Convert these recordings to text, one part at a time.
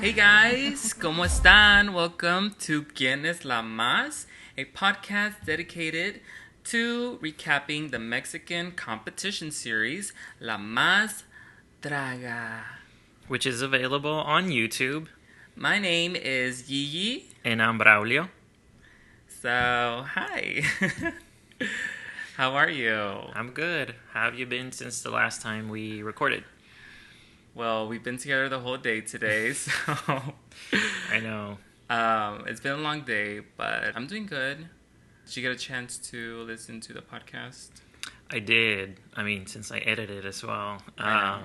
Hey guys, ¿cómo están? Welcome to ¿Quién es la Más? A podcast dedicated to recapping the Mexican competition series La Más Draga. Which is available on YouTube. My name is Yi. And I'm Braulio. So, hi. How are you? I'm good. How have you been since the last time we recorded? Well, we've been together the whole day today, so I know. It's been a long day, but I'm doing good. Did you get a chance to listen to the podcast? I did. Since I edited as well. Yeah.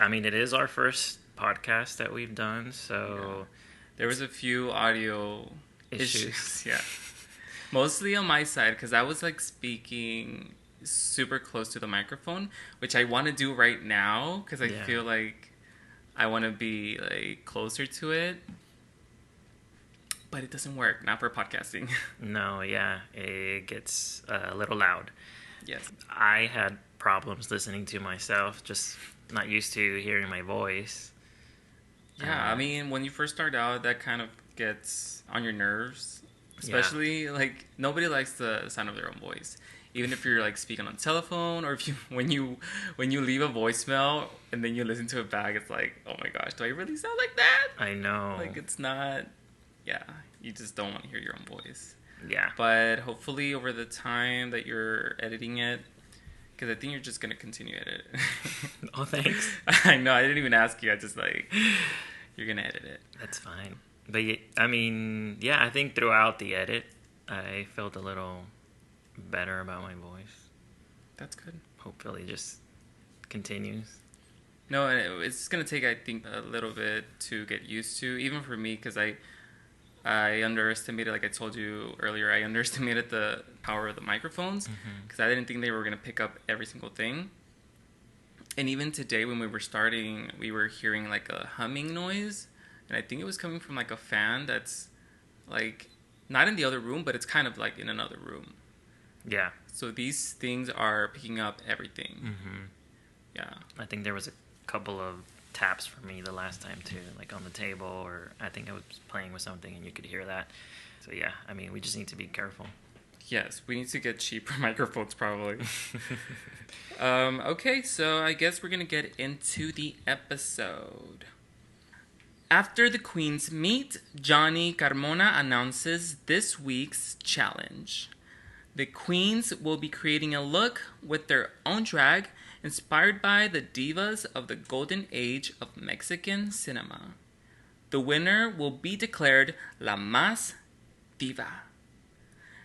It is our first podcast that we've done, so... There was a few audio issues. Yeah. Mostly on my side, because I was speaking super close to the microphone, which I want to do right now, because I feel like I want to be closer to it. But it doesn't work, not for podcasting. No, yeah, it gets a little loud. Yes. I had problems listening to myself, just not used to hearing my voice. Yeah, when you first start out, that kind of gets on your nerves. Especially, nobody likes the sound of their own voice. Even if you're, speaking on telephone, or if when you leave a voicemail, and then you listen to it back, it's like, oh my gosh, do I really sound like that? I know. It's not... Yeah, you just don't want to hear your own voice. Yeah. But hopefully over the time that you're editing it, because I think you're just going to continue to edit it. Oh, thanks. I know, I didn't even ask you. I just you're going to edit it. That's fine. But I think throughout the edit, I felt a little better about my voice. That's good. Hopefully just continues. No, it's going to take, I think, a little bit to get used to, even for me, because I underestimated, like I told you earlier, I underestimated the power of the microphones, because I didn't think they were going to pick up every single thing. And even today when we were starting, we were hearing a humming noise, and I think it was coming from a fan that's not in the other room, but it's kind of in another room. Yeah. So these things are picking up everything. Mm-hmm. Yeah. I think there was a couple of taps for me the last time too, on the table, or I think I was playing with something and you could hear that. So yeah, we just need to be careful. Yes, we need to get cheaper microphones probably. Okay, so I guess we're going to get into the episode. After the queens meet, Johnny Carmona announces this week's challenge. The queens will be creating a look with their own drag inspired by the divas of the golden age of Mexican cinema. The winner will be declared La Más Diva.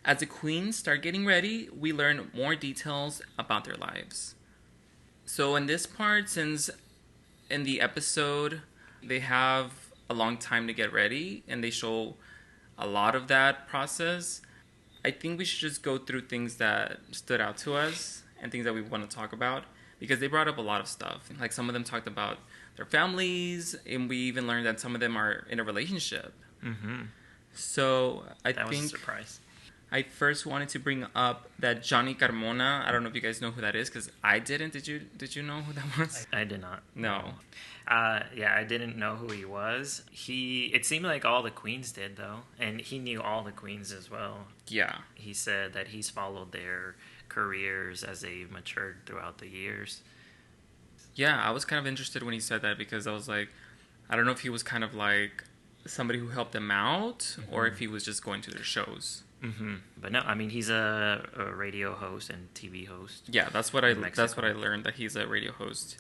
As the queens start getting ready, we learn more details about their lives. So in this part, since in the episode they have a long time to get ready and they show a lot of that process, I think we should just go through things that stood out to us and things that we want to talk about, because they brought up a lot of stuff. Some of them talked about their families, and we even learned that some of them are in a relationship. Mm-hmm. So that was a surprise. I first wanted to bring up that Johnny Carmona. I don't know if you guys know who that is, because I didn't. Did you know who that was? I did not. No. I didn't know who he was. It seemed like all the queens did, though. And he knew all the queens as well. Yeah. He said that he's followed their careers as they matured throughout the years. Yeah, I was kind of interested when he said that, because I was I don't know if he was kind of somebody who helped them out, or if he was just going to their shows. Mm-hmm. But no, he's a radio host and TV host. Yeah, that's what I learned, that he's a radio host.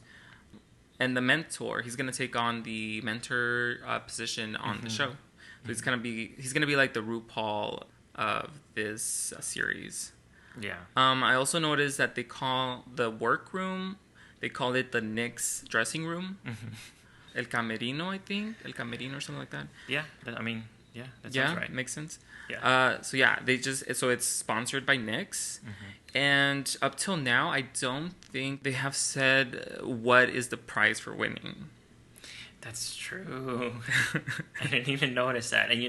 And the mentor, he's gonna take on the mentor position on the show. So he's gonna be like the RuPaul of this series. Yeah. I also noticed that they call the workroom, they call it the Knicks dressing room. El Camerino, I think. El Camerino or something like that. Yeah, that sounds right. Makes sense. Yeah. So it's sponsored by Nyx. And up till now, I don't think they have said what is the prize for winning. That's true. I didn't even notice that. And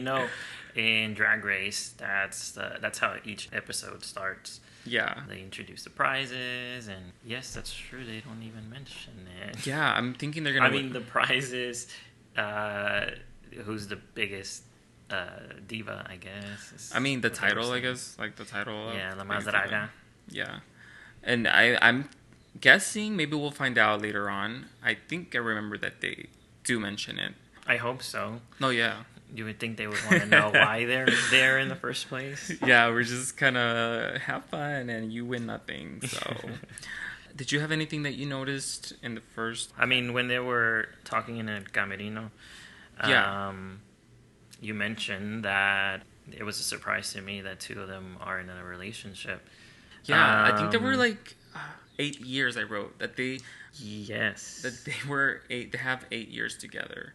in Drag Race, that's how each episode starts. Yeah. They introduce the prizes, and yes, that's true. They don't even mention it. Yeah, I'm thinking they're gonna. The prizes Who's the biggest diva, I guess. I mean, the title, I guess. Like, the title. Yeah, the Mas Draga. Yeah. And I'm guessing, maybe we'll find out later on. I think I remember that they do mention it. I hope so. No, yeah. You would think they would want to know why they're there in the first place. Yeah, we're just kind of have fun and you win nothing. So, did you have anything that you noticed in the first? I mean, when they were talking in El Camerino, you mentioned that it was a surprise to me that two of them are in a relationship. Yeah, I think there were like 8 years. I wrote that they. Yes. That they were They have 8 years together.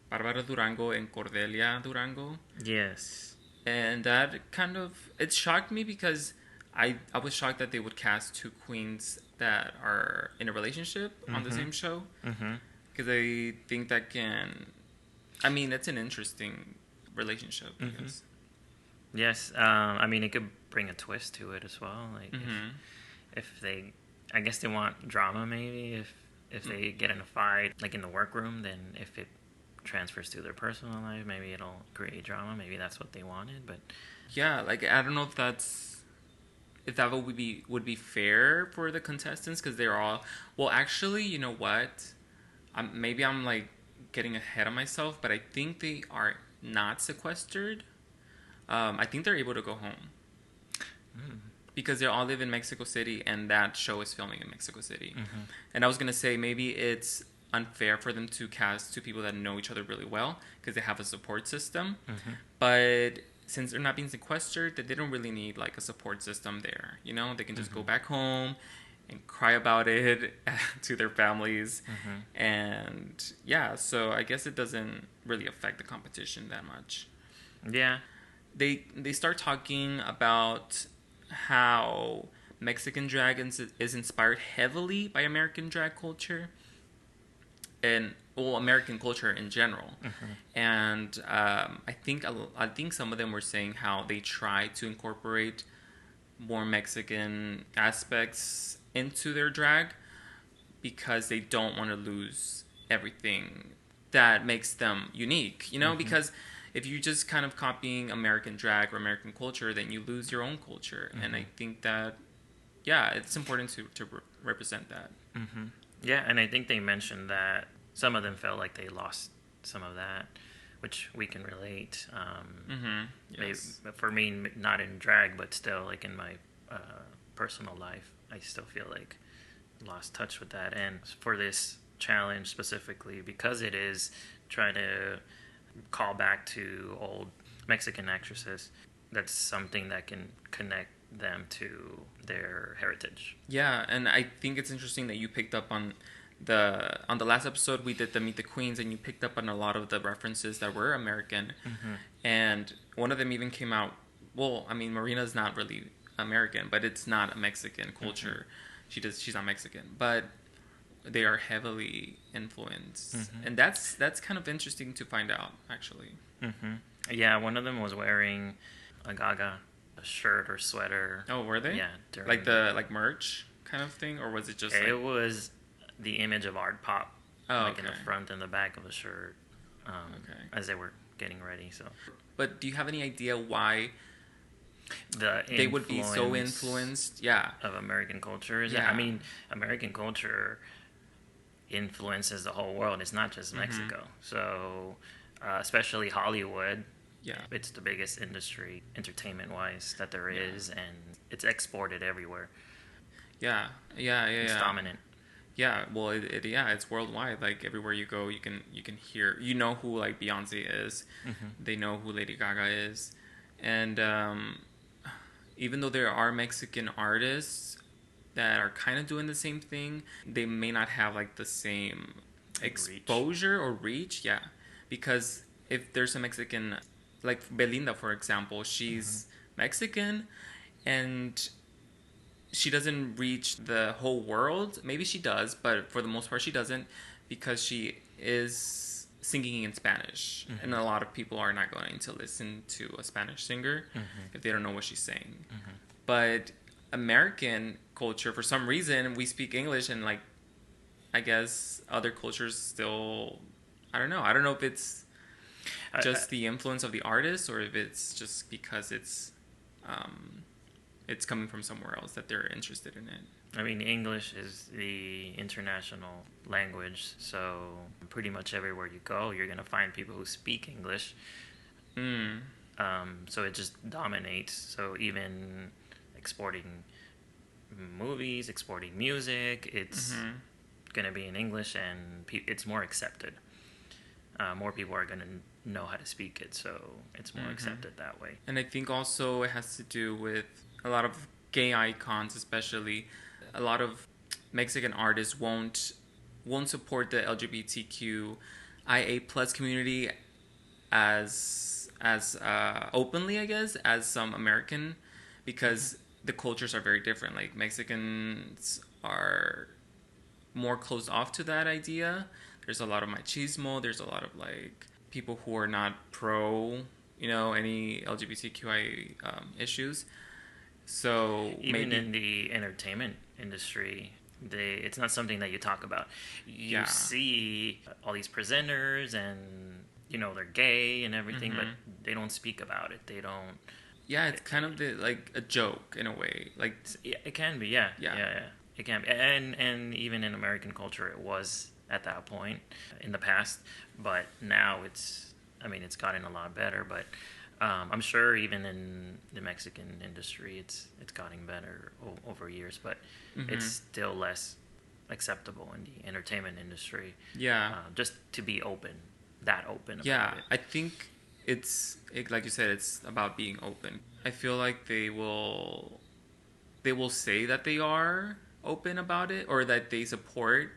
Barbara Durango and Cordelia Durango. Yes. And that kind of, it shocked me because I was shocked that they would cast two queens that are in a relationship on the same show. Because I think that it's an interesting relationship, I guess. Yes. I mean, it could bring a twist to it as well. Like, if they, I guess they want drama maybe. If they get in a fight, like in the workroom, then if it transfers to their personal life, maybe it'll create drama. Maybe that's what they wanted, but yeah, like I don't know if that would be fair for the contestants because they're all actually, you know what, I'm like getting ahead of myself, but I think they are not sequestered. I think they're able to go home because they all live in Mexico City and that show is filming in Mexico City. And I was gonna say maybe it's unfair for them to cast two people that know each other really well because they have a support system, but since they're not being sequestered, that they don't really need like a support system there, you know, they can just go back home and cry about it to their families. And yeah, so I guess it doesn't really affect the competition that much. Yeah, they start talking about how Mexican drag is inspired heavily by American drag culture and American culture in general. And I think some of them were saying how they try to incorporate more Mexican aspects into their drag because they don't want to lose everything that makes them unique, you know, because if you're just kind of copying American drag or American culture, then you lose your own culture. And I think that, yeah, it's important to represent that. Yeah, and I think they mentioned that some of them felt like they lost some of that, which we can relate. Yes. For me, not in drag, but still, like in my personal life, I still feel like lost touch with that. And for this challenge specifically, because it is trying to call back to old Mexican actresses, that's something that can connect them to their heritage. Yeah, and I think it's interesting that you picked up on the last episode we did the Meet the Queens, and you picked up on a lot of the references that were American. And one of them even came out, well, I mean, Marina's not really American, but it's not a Mexican culture. She's not Mexican, but they are heavily influenced. And that's kind of interesting to find out, actually. Yeah, one of them was wearing a Gaga shirt or sweater. Oh, were they? Yeah. Like merch kind of thing, or was it just it was the image of Art Pop, in the front and the back of the shirt, as they were getting ready. So, but do you have any idea why they would be so influenced? Yeah, of American culture. Yeah. I mean, American culture influences the whole world. It's not just Mexico. So, especially Hollywood. Yeah, it's the biggest industry, entertainment-wise, that there is, and it's exported everywhere. Yeah. It's dominant. Yeah, well, it's worldwide. Like everywhere you go, you can hear, you know who like Beyonce is, they know who Lady Gaga is, and even though there are Mexican artists that are kind of doing the same thing, they may not have like the same exposure or reach. Yeah, because if there's a Mexican, like Belinda, for example, she's Mexican, and she doesn't reach the whole world. Maybe she does, but for the most part she doesn't, because she is singing in Spanish. And a lot of people are not going to listen to a Spanish singer if they don't know what she's saying. But American culture, for some reason, we speak English, and like I guess other cultures still, I don't know. I don't know if it's just I, the influence of the artist or if it's just because it's coming from somewhere else that they're interested in it. I mean, English is the international language, so pretty much everywhere you go, you're going to find people who speak English. Mm. So it just dominates. So even exporting movies, exporting music, it's going to be in English, and it's more accepted. More people are going to know how to speak it, so it's more accepted that way. And I think also it has to do with a lot of gay icons, especially. A lot of Mexican artists won't support the LGBTQIA plus community as openly, I guess, as some American, because the cultures are very different. Like Mexicans are more closed off to that idea. There's a lot of machismo. There's a lot of like people who are not pro, any LGBTQIA issues. So even in the entertainment industry, it's not something that you talk about. You see all these presenters, and they're gay and everything, but they don't speak about it. They don't. Yeah, it's kind of like a joke in a way. Like it can be, yeah. It can be, and even in American culture, it was at that point in the past, but now it's gotten a lot better, but. I'm sure even in the Mexican industry, it's gotten better over years, but it's still less acceptable in the entertainment industry. Yeah, just to be open about it. I think like you said, it's about being open. I feel like they will say that they are open about it or that they support,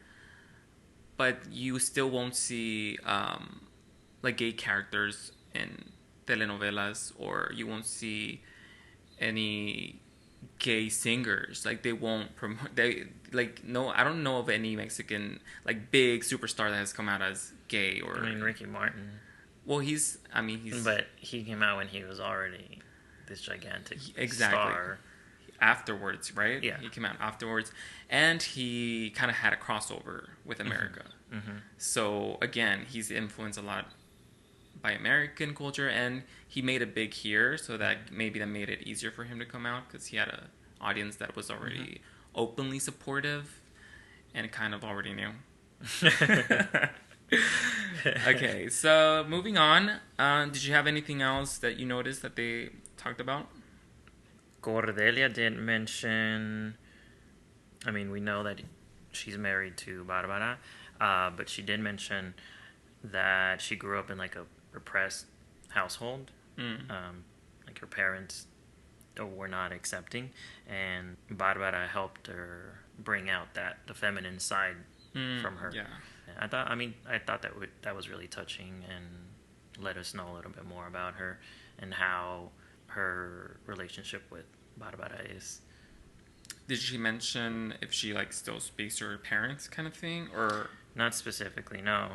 but you still won't see like gay characters in telenovelas, or you won't see any gay singers. Like they won't promote. I don't know of any Mexican like big superstar that has come out as gay. Or Ricky Martin. Well, he's. But he came out when he was already this gigantic exactly. star. Afterwards, right? Yeah, he came out afterwards, and he kind of had a crossover with America. So again, he's influenced a lot by American culture, and he made it big here, so that maybe that made it easier for him to come out because he had an audience that was already openly supportive and kind of already knew. Okay, so moving on. Did you have anything else that you noticed that they talked about? Cordelia did mention. We know that she's married to Barbara, but she did mention that she grew up in like a repressed household. Like her parents were not accepting, and Barbara helped her bring out the feminine side from her. Yeah, I thought that was really touching and let us know a little bit more about her and how her relationship with Barbara is. Did she mention if she like still speaks to her parents, kind of thing, or not specifically? No.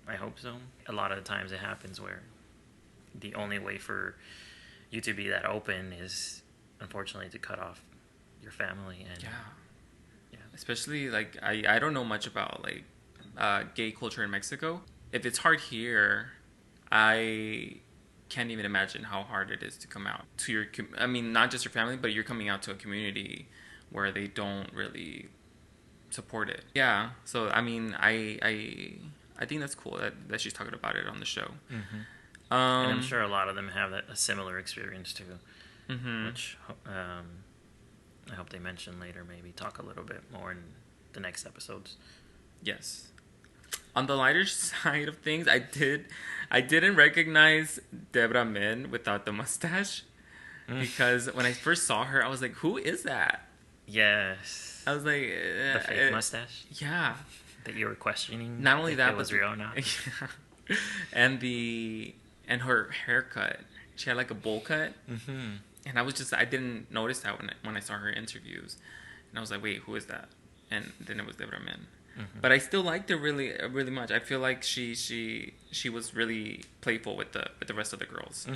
I hope so. A lot of the times it happens where the only way for you to be that open is, unfortunately, to cut off your family. And yeah. Especially, like, I don't know much about, like, gay culture in Mexico. If it's hard here, I can't even imagine how hard it is to come out to your... not just your family, but you're coming out to a community where they don't really support it. Yeah, so, I think that's cool that she's talking about it on the show. And I'm sure a lot of them have a similar experience too, which I hope they mention later, maybe talk a little bit more in the next episodes. Yes. On the lighter side of things, I didn't recognize Debra Min without the mustache, because when I first saw her, I was like, who is that? Yes. I was like... the fake mustache? Yeah. That you were questioning. Not only that, it was real or not. Yeah. And her haircut. She had like a bowl cut. And I didn't notice that when I saw her interviews. And I was like, wait, who is that? And then it was Debra Min. But I still liked her really, really much. I feel like she was really playful with the rest of the girls.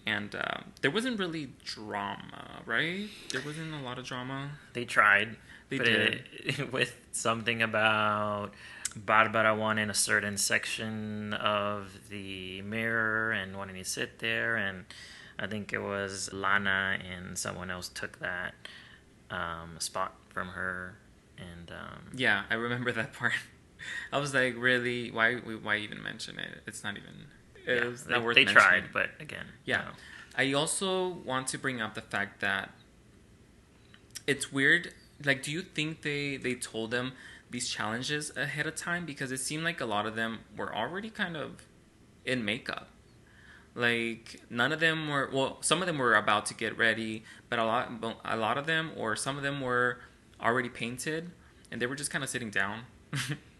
And there wasn't really drama, right? There wasn't a lot of drama. They tried. They did. With something about Barbara won in a certain section of the mirror and wanting to sit there, and I think it was Lana and someone else took that spot from her. And Yeah, I remember that part. I was like, really? Why even mention it? It's not even. It's not worth they mentioning. tried, but again, Yeah. no. I also want to bring up the fact that it's weird. Like, do you think they told them these challenges ahead of time? Because it seemed like a lot of them were already kind of in makeup. Like, none of them were. Well, some of them were about to get ready, but a lot of them, or some of them, were already painted, and they were just kind of sitting down.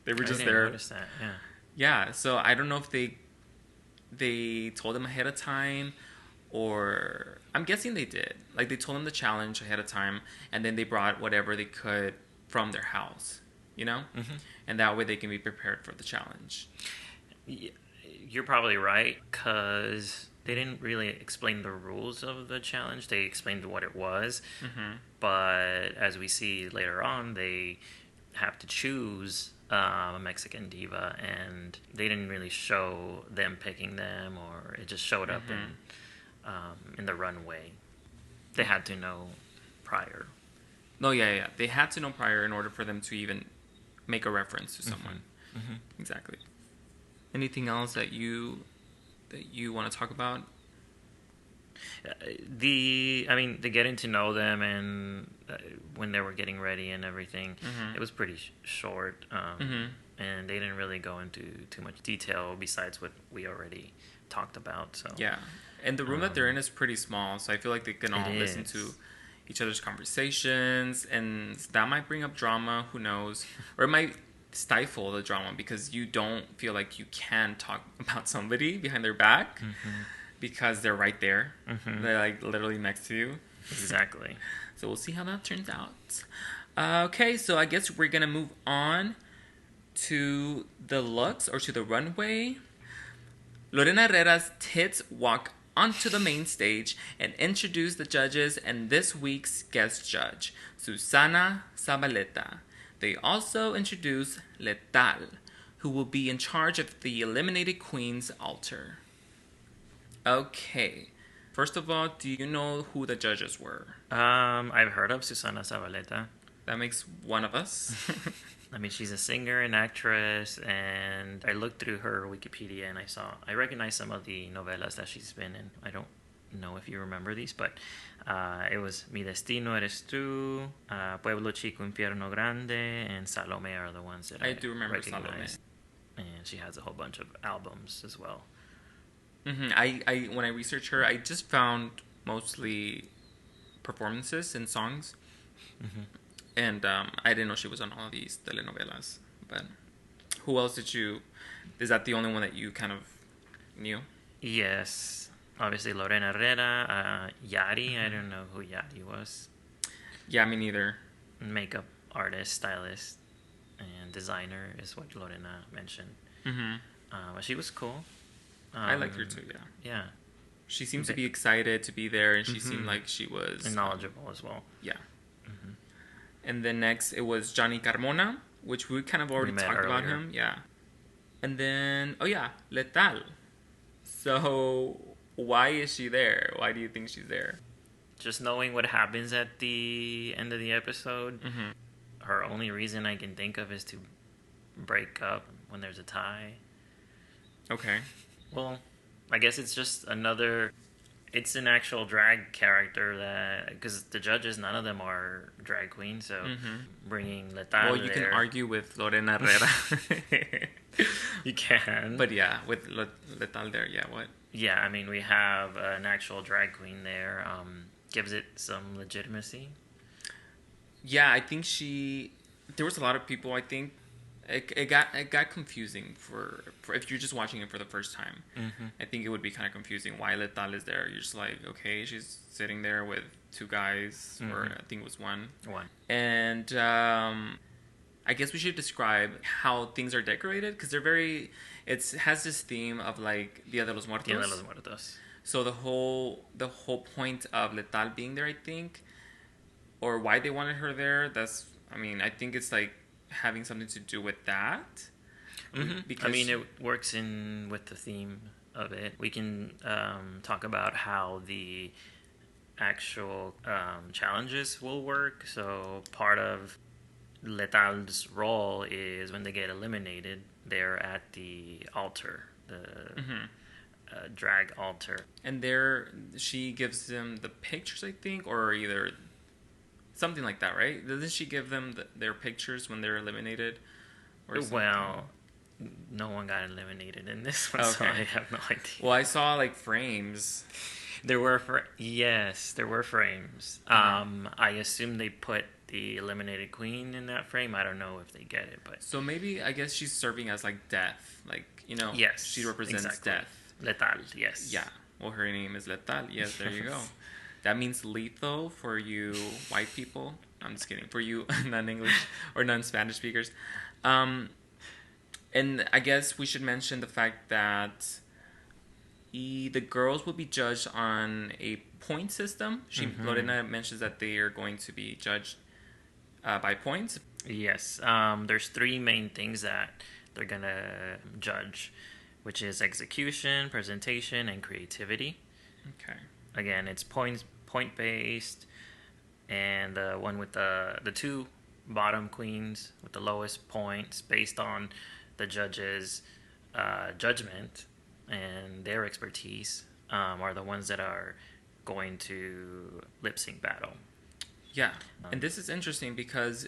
They were just I didn't there. notice that. Yeah. Yeah. So I don't know if they told them ahead of time, or I'm guessing they did. Like, they told them the challenge ahead of time, and then they brought whatever they could from their house, Mm-hmm. and that way they can be prepared for the challenge. Yeah, you're probably right, because they didn't really explain the rules of the challenge. They explained what it was, but as we see later on, they have to choose a Mexican diva, and they didn't really show them picking them, or it just showed up in the runway. They had to know prior. No, yeah. They had to know prior in order for them to even make a reference to someone. Mm-hmm. Exactly. Anything else that you want to talk about? The getting to know them, and when they were getting ready and everything, it was pretty short, and they didn't really go into too much detail besides what we already talked about. So Yeah, and the room that they're in is pretty small, so I feel like they can all listen is. to each other's conversations, and that might bring up drama. Who knows? Or it might stifle the drama because you don't feel like you can talk about somebody behind their back. Because they're right there. They're like literally next to you. Exactly. So we'll see how that turns out. Okay, so I guess we're going to move on to the looks, or to the runway. Lorena Herrera's tits walk onto the main stage and introduce the judges and this week's guest judge, Susana Zabaleta. They also introduce Letal, who will be in charge of the eliminated queen's altar. Okay. First of all, do you know who the judges were? I've heard of Susana Zabaleta. That makes one of us. I mean, she's a singer and actress, and I looked through her Wikipedia and I recognized some of the novelas that she's been in. I don't know if you remember these, but it was Mi Destino Eres Tú, Pueblo Chico Infierno Grande, and Salome are the ones that I do remember recognize. Salome. And she has a whole bunch of albums as well. I when I researched her, I just found mostly performances and songs, and I didn't know she was on all of these telenovelas. But who else did you? Is that the only one that you kind of knew? Yes, obviously Lorena Herrera, Yari. I don't know who Yari was. Yeah, me neither. Makeup artist, stylist, and designer is what Lorena mentioned. But she was cool. I liked her too, yeah. Yeah. She seemed to be excited to be there, and she seemed like she was... And knowledgeable as well. Yeah. And then next, it was Johnny Carmona, which we kind of already talked about him. Yeah. And then, Letal. So, why is she there? Why do you think she's there? Just knowing what happens at the end of the episode, her only reason I can think of is to break up when there's a tie. Okay. Well, I guess it's just another... It's an actual drag character that... Because the judges, none of them are drag queens, so bringing Letal Well, you can argue with Lorena Herrera. You can. But yeah, with Letal there, yeah, what? Yeah, I mean, we have an actual drag queen there. Gives it some legitimacy. Yeah, I think there was a lot of people, I think... It got confusing for if you're just watching it for the first time. I think it would be kind of confusing why Letal is there. You're just like, okay, she's sitting there with two guys, or I think it was one. And I guess we should describe how things are decorated, because they're very... It has this theme of like Dia de los Muertos. Dia de los Muertos. So the whole point of Letal being there, I think, or why they wanted her there, I think it's like having something to do with that. I mean, it works in with the theme of it. We can talk about how the actual challenges will work. So part of Letal's role is when they get eliminated, they're at the altar, the drag altar. And there, she gives them the pictures, I think, or either something like that, right? Doesn't she give them their pictures when they're eliminated? Or well, no one got eliminated in this one, so I have no idea. Well, I saw like frames. There were there were frames. I assume they put the eliminated queen in that frame. I don't know if they get it, but so maybe I guess she's serving as like death, like yes, she represents death. Letal, yes. Yeah. Well, her name is Letal. Yes, there you go. That means lethal for you white people. I'm just kidding. For you non-English or non-Spanish speakers. And I guess we should mention the fact that the girls will be judged on a point system. Lorena mentions that they are going to be judged by points. Yes. There's three main things that they're going to judge, which is execution, presentation, and creativity. Okay. Again, it's point-based, and the one with the two bottom queens with the lowest points based on the judges' judgment and their expertise are the ones that are going to lip-sync battle. Yeah, and this is interesting because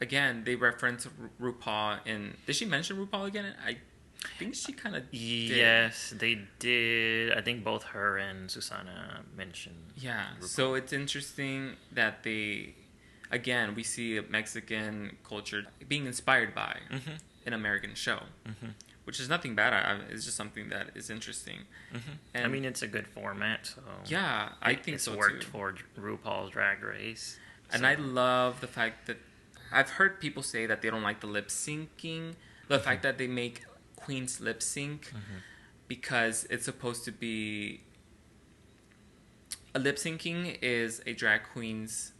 again, they reference RuPaul in... Did she mention RuPaul again? I think she kind of did. Yes, they did. I think both her and Susana mentioned Yeah, RuPaul. So it's interesting that they... Again, we see a Mexican culture being inspired by an American show, which is nothing bad. It's just something that is interesting. And I mean, it's a good format. So yeah, I think it's so worked too. for RuPaul's Drag Race. And I love the fact that I've heard people say that they don't like the lip syncing, the fact that they make queens lip sync because it's supposed to be a lip syncing is a drag queen's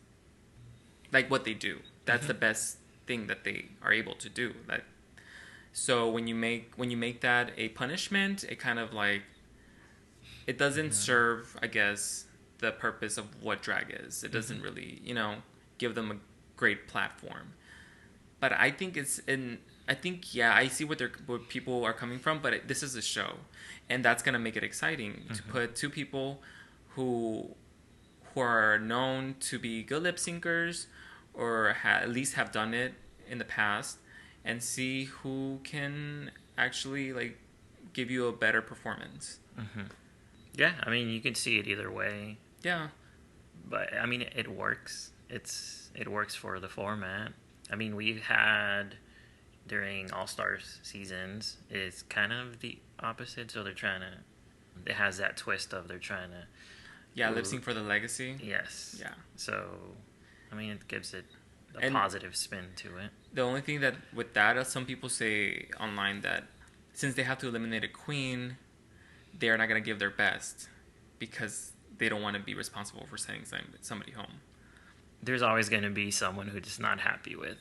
like what they do. That's the best thing that they are able to do. So when you make that a punishment, it kind of like it doesn't serve, I guess, the purpose of what drag is. It doesn't really, give them a great platform. But I think I see where people are coming from, but this is a show, and that's gonna make it exciting to put two people who are known to be good lip syncers or at least have done it in the past, and see who can actually like give you a better performance. Yeah, I mean, you can see it either way. Yeah, but I mean, it works. It works for the format. I mean, we've had during All Stars seasons, it's kind of the opposite. So it has that twist of they're trying to lip sync for the legacy. Yes. Yeah. So, I mean, it gives it a positive spin to it. The only thing that with that, some people say online that since they have to eliminate a queen, they're not going to give their best because they don't want to be responsible for sending somebody home. There's always going to be someone who's just not happy with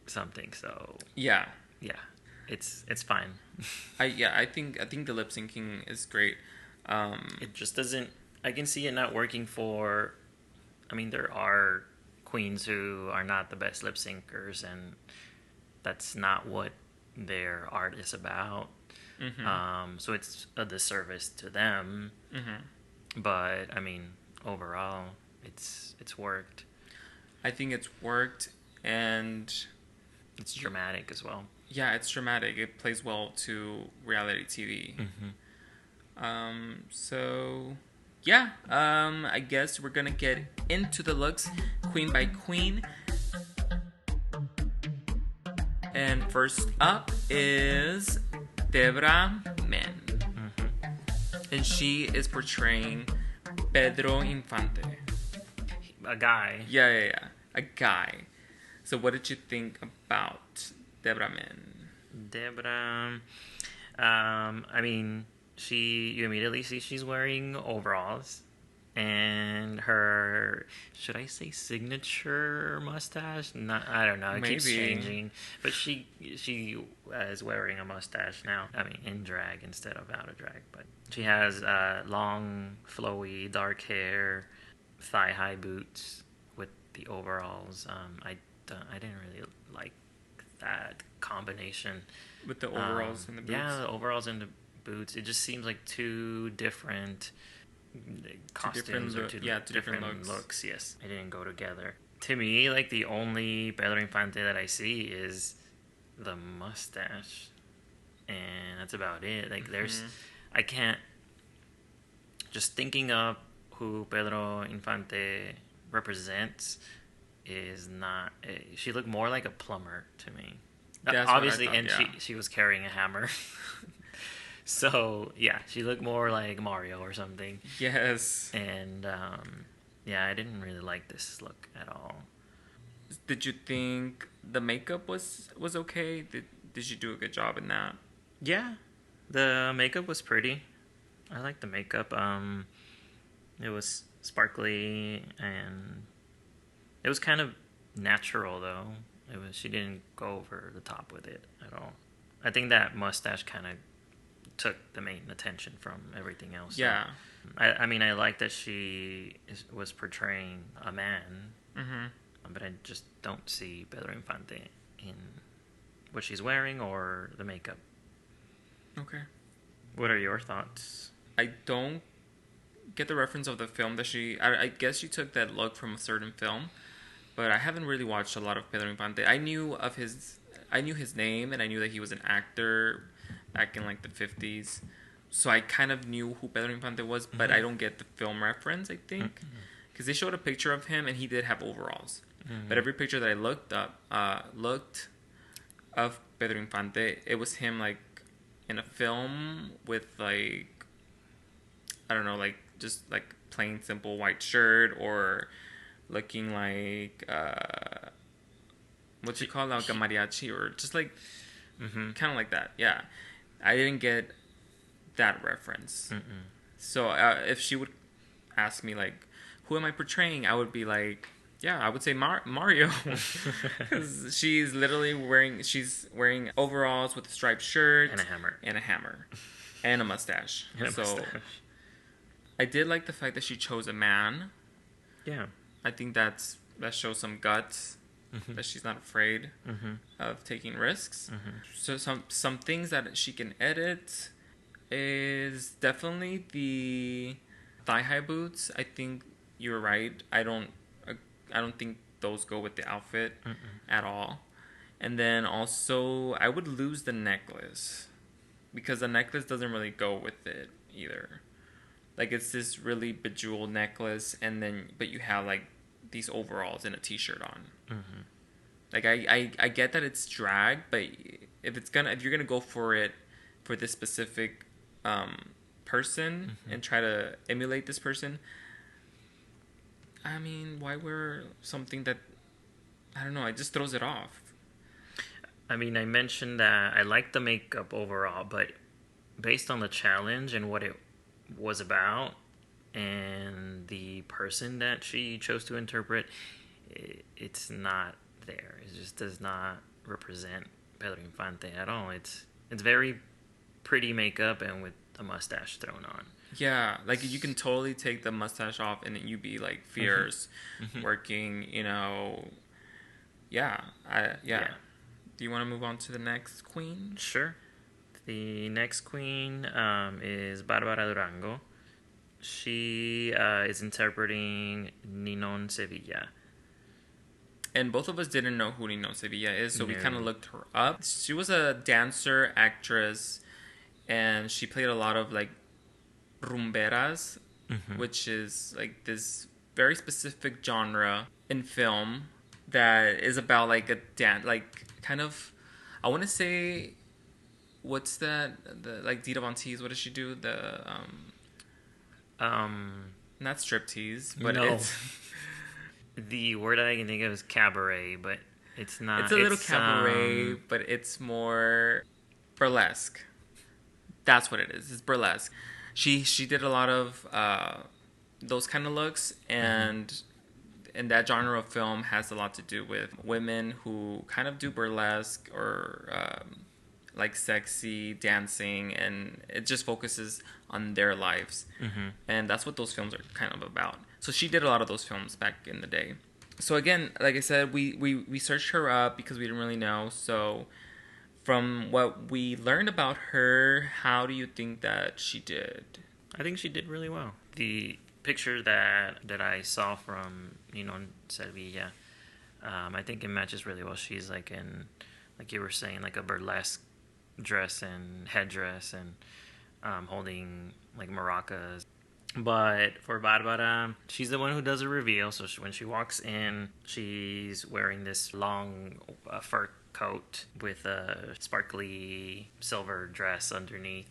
something. So yeah, it's fine. I think the lip syncing is great. It just doesn't. I can see it not working for. I mean, there are queens who are not the best lip syncers, and that's not what their art is about. So it's a disservice to them. But I mean, overall, it's worked. I think it's worked, and it's dramatic as well. Yeah, it's dramatic. It plays well to reality TV. So yeah, I guess we're gonna get into the looks queen by queen. And first up is Debra Men. And she is portraying Pedro Infante. A guy. Yeah. A guy. So what did you think about Debra Men? Debra, I mean, you immediately see she's wearing overalls. and her, should I say signature mustache? Not, I don't know. It keeps Maybe. changing, but she is wearing a mustache now. I mean, in drag instead of out of drag. But she has long, flowy, dark hair, thigh high boots with the overalls. I didn't really like that combination With the overalls and the boots. Yeah, the overalls and the boots. It just seems like two different costumes or two different looks. Yes, they didn't go together. To me, like the only Pedro Infante that I see is the mustache, and that's about it. Like there's, I can't. Just thinking of who Pedro Infante represents is not. She looked more like a plumber to me. That's obviously, what I thought, and she was carrying a hammer. So yeah, she looked more like Mario or something. Yes. And yeah, I didn't really like this look at all. Did you think the makeup was okay? Did you do a good job in that? Yeah, the makeup was pretty. I liked the makeup. It was sparkly and it was kind of natural though. She didn't go over the top with it at all. I think that mustache kind of took the main attention from everything else. Yeah. I mean, I like that she was portraying a man, but I just don't see Pedro Infante in what she's wearing or the makeup. Okay. What are your thoughts? I don't get the reference of the film that I guess she took that look from a certain film, but I haven't really watched a lot of Pedro Infante. I knew his name and I knew that he was an actor back in like the 50s. So I kind of knew who Pedro Infante was, but I don't get the film reference, I think. Because they showed a picture of him and he did have overalls. But every picture that I looked of Pedro Infante, it was him like in a film with like, I don't know, like just like plain simple white shirt or looking like, what's it called? Like a mariachi or just like, kind of like that. Yeah. I didn't get that reference. So if she would ask me like, who am I portraying? I would be like, yeah, I would say Mario. Because she's literally wearing overalls with a striped shirt. And a hammer. And a mustache. I did like the fact that she chose a man. Yeah. I think that shows some guts. That she's not afraid of taking risks. So some things that she can edit is definitely the thigh-high boots. I think you're right. I don't think those go with the outfit at all. And then also I would lose the necklace because the necklace doesn't really go with it either. Like it's this really bejeweled necklace, but you have like these overalls and a t-shirt on. Like I get that it's drag, but if you're gonna go for this specific person and try to emulate this person, I mean, why wear something that, I don't know, it just throws it off. I mean, I mentioned that I like the makeup overall, but based on the challenge and what it was about and the person that she chose to interpret, it's not there. It just does not represent Pedro Infante at all. It's very pretty makeup and with a mustache thrown on. Yeah, like you can totally take the mustache off and you be like fierce, working, Yeah. Do you want to move on to the next queen? Sure. The next queen is Bárbara Durango. She is interpreting Ninon Sevilla. And both of us didn't know who Ninon Sevilla is, so we kind of looked her up. She was a dancer, actress, and she played a lot of like rumberas, which is like this very specific genre in film that is about like a dance, like kind of, I want to say, what's that? The like Dita Von Teese. What does she do? The not striptease, but no. it's the word I can think of is cabaret, but it's not. It's a little cabaret, but it's more burlesque. That's what it is. It's burlesque. She did a lot of those kind of looks, and that genre of film has a lot to do with women who kind of do burlesque or like sexy dancing, and it just focuses on their lives. And that's what those films are kind of about. So she did a lot of those films back in the day. So again, like I said, we searched her up because we didn't really know. So from what we learned about her, how do you think that she did? I think she did really well. The picture that I saw from Sevilla, I think it matches really well. She's like in, like you were saying, like a burlesque dress and headdress, and holding like maracas. But for Barbara, she's the one who does a reveal. So when she walks in, she's wearing this long fur coat with a sparkly silver dress underneath.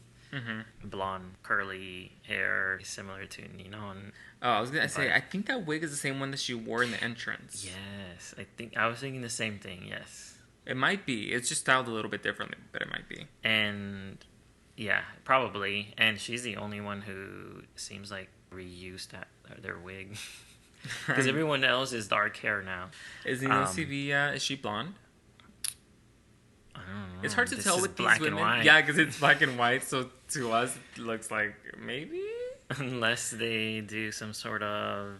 Blonde curly hair, similar to Ninon. Oh, I was gonna say, I think that wig is the same one that she wore in the entrance. Yes, I was thinking the same thing. Yes, it might be. It's just styled a little bit differently, but it might be. And yeah, probably. And she's the only one who seems like reused their wig, because everyone else is dark hair now. Is Ninon Sevilla? Is she blonde? I don't know. It's hard to tell with these women. Yeah, because it's black and white, so to us it looks like maybe. Unless they do some sort of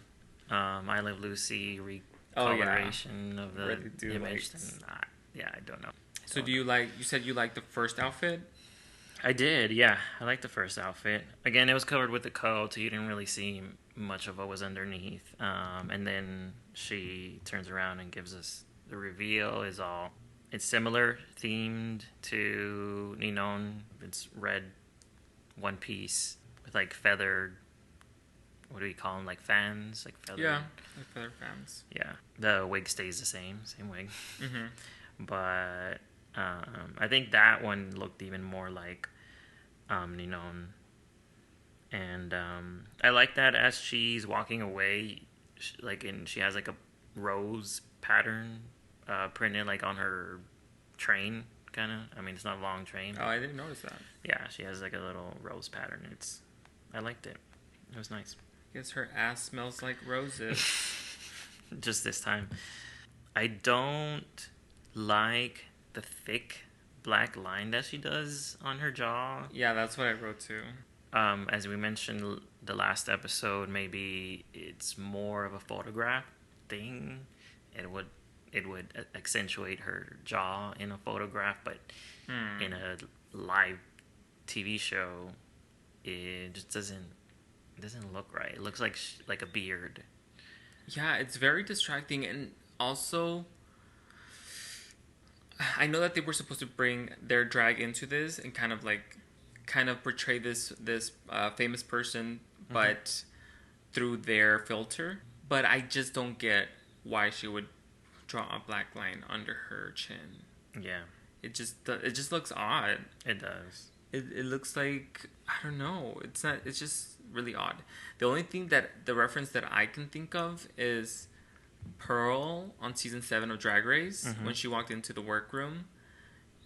I Love Lucy recoloration of the image, then I don't know. So do you like? You said you liked the first outfit. I did, yeah. I liked the first outfit. Again, it was covered with the coat, so you didn't really see much of what was underneath. And then she turns around and gives us the reveal. It's similar themed to Ninon. It's red one piece with like feathered, what do we call them? Like fans? Like feathered. Yeah, like feather fans. Yeah. The wig stays the same wig. But I think that one looked even more like Ninon. And I like that as she's walking away, she has like a rose pattern printed like on her train, kind of. I mean, it's not a long train. Oh, I didn't notice that. Yeah, she has like a little rose pattern. I liked it. It was nice. I guess her ass smells like roses. Just this time. I don't like the thick black line that she does on her jaw. Yeah, that's what I wrote too. As we mentioned the last episode, maybe it's more of a photograph thing. It would accentuate her jaw in a photograph, but in a live TV show, it just doesn't look right. It looks like a beard. Yeah, it's very distracting, and also I know that they were supposed to bring their drag into this and kind of portray this famous person, but through their filter. But I just don't get why she would draw a black line under her chin. Yeah, it just looks odd. It does. It looks like, I don't know. It's just really odd. The only thing the reference that I can think of is Pearl on season 7 of Drag Race. When she walked into the workroom,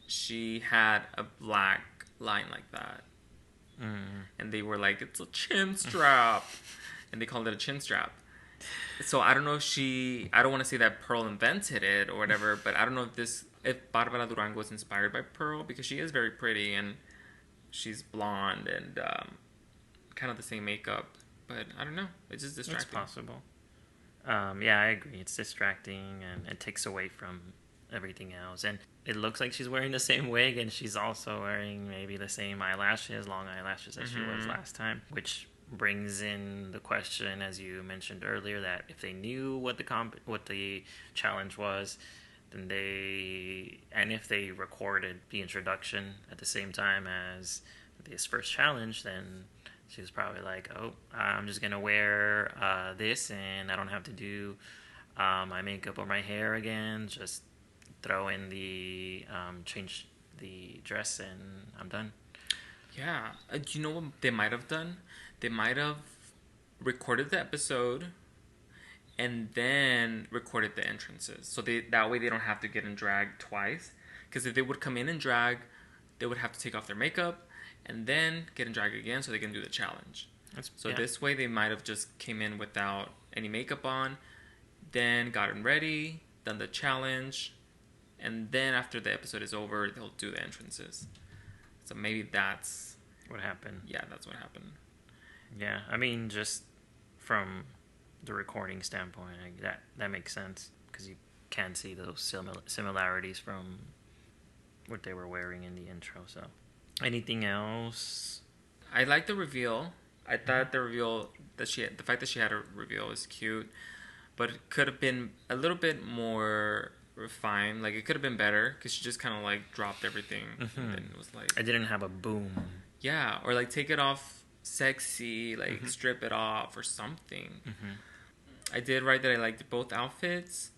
she had a black line like that. And they were like, it's a chin strap. And they called it a chin strap. So I don't know I don't want to say that Pearl invented it or whatever, but I don't know if Barbara Durango was inspired by Pearl, because she is very pretty and she's blonde and kind of the same makeup. But I don't know. It's just distracting. It's possible. Yeah, I agree. It's distracting and it takes away from everything else. And it looks like she's wearing the same wig, and she's also wearing maybe the same eyelashes, long eyelashes as she was last time, which brings in the question, as you mentioned earlier, that if they knew what the challenge was, then if they recorded the introduction at the same time as this first challenge, then she was probably like, oh, I'm just gonna wear this, and I don't have to do my makeup or my hair again. Just throw in the change the dress, and I'm done. Yeah. Do you know what they might have done? They might have recorded the episode and then recorded the entrances. So that way they don't have to get in drag twice. Because if they would come in drag, they would have to take off their makeup and then get in drag again so they can do the challenge. So this way they might have just came in without any makeup on, then gotten ready, done the challenge, and then after the episode is over, they'll do the entrances. So maybe that's what happened. Yeah, that's what happened. Yeah, I mean, just from the recording standpoint, that makes sense because you can see those similarities from what they were wearing in the intro. So, anything else? I like the reveal. I thought the reveal the fact that she had a reveal was cute, but it could have been a little bit more refined. Like it could have been better because she just kind of like dropped everything and then it was like I didn't have a boom. Yeah, or like take it off sexy, like strip it off or something. I did write that I liked both outfits.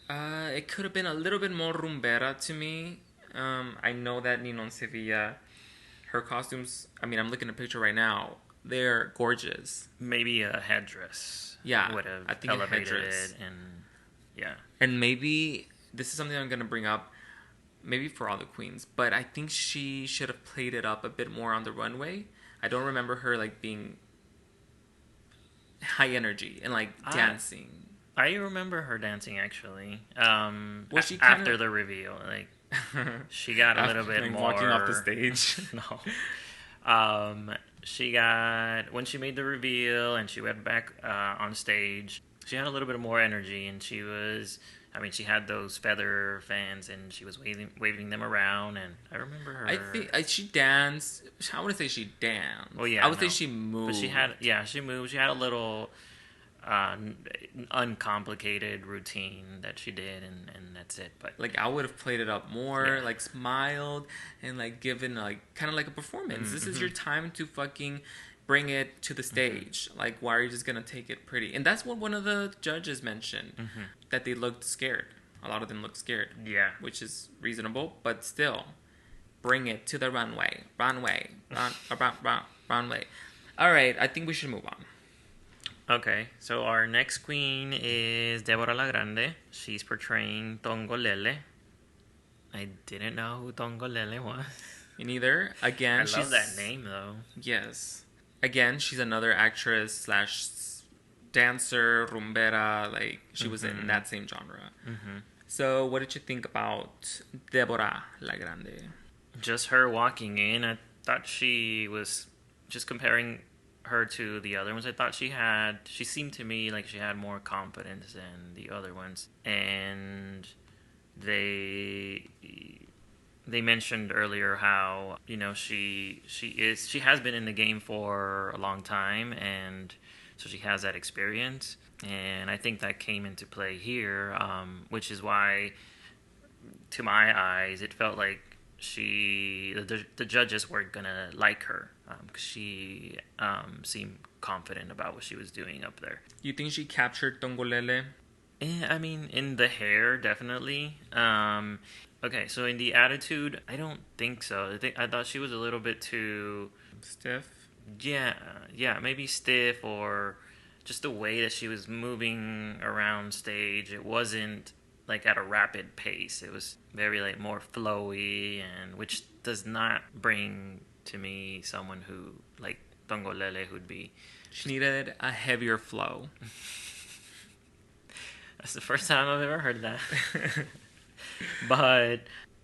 It could have been a little bit more rumbera to me. I know that Ninon Sevilla, her costumes, I mean, I'm looking at a picture right now. They're gorgeous. Maybe a headdress. Yeah, would have I think elevated it, and yeah. And maybe this is something I'm gonna bring up, maybe for all the queens, but I think she should have played it up a bit more on the runway. I don't remember her like being high energy and like dancing. I remember her dancing actually. Was she after the reveal, like she got a little bit more walking off the stage. No. She got, when she made the reveal and she went back on stage, she had a little bit more energy, and she had those feather fans and she was waving them around, and I remember her. I think she danced. I wouldn't say she danced. Oh yeah, I would say she moved. But she moved. She had a little uncomplicated routine that she did, and that's it. But like I would have played it up more, like smiled and like given like kind of like a performance. This is your time to fucking bring it to the stage. Like, why are you just gonna take it pretty? And that's what one of the judges mentioned, that they looked scared. A lot of them looked scared. Yeah, which is reasonable, but still, bring it to the runway. Runway. All right, I think we should move on. Okay, so our next queen is Deborah La Grande. She's portraying Tongolele. I didn't know who Tongolele was. Me neither. Again, I love that name though. Yes. Again, she's another actress / dancer, rumbera. Like she was in that same genre. So, what did you think about Deborah La Grande? Just her walking in, I thought she was, just comparing her to the other ones, I thought she seemed to me like she had more confidence than the other ones. And they mentioned earlier how, you know, she has been in the game for a long time, and so she has that experience, and I think that came into play here, which is why, to my eyes, it felt like the judges weren't gonna like her, because she seemed confident about what she was doing up there. You think she captured Tongolele? I mean, in the hair, definitely. Okay, so in the attitude, I don't think so. I thought she was a little bit too stiff. Yeah, maybe stiff, or just the way that she was moving around stage. It wasn't like at a rapid pace. It was very like more flowy, and which does not bring to me someone who like Tongolele would be. She needed a heavier flow. That's the first time I've ever heard that. But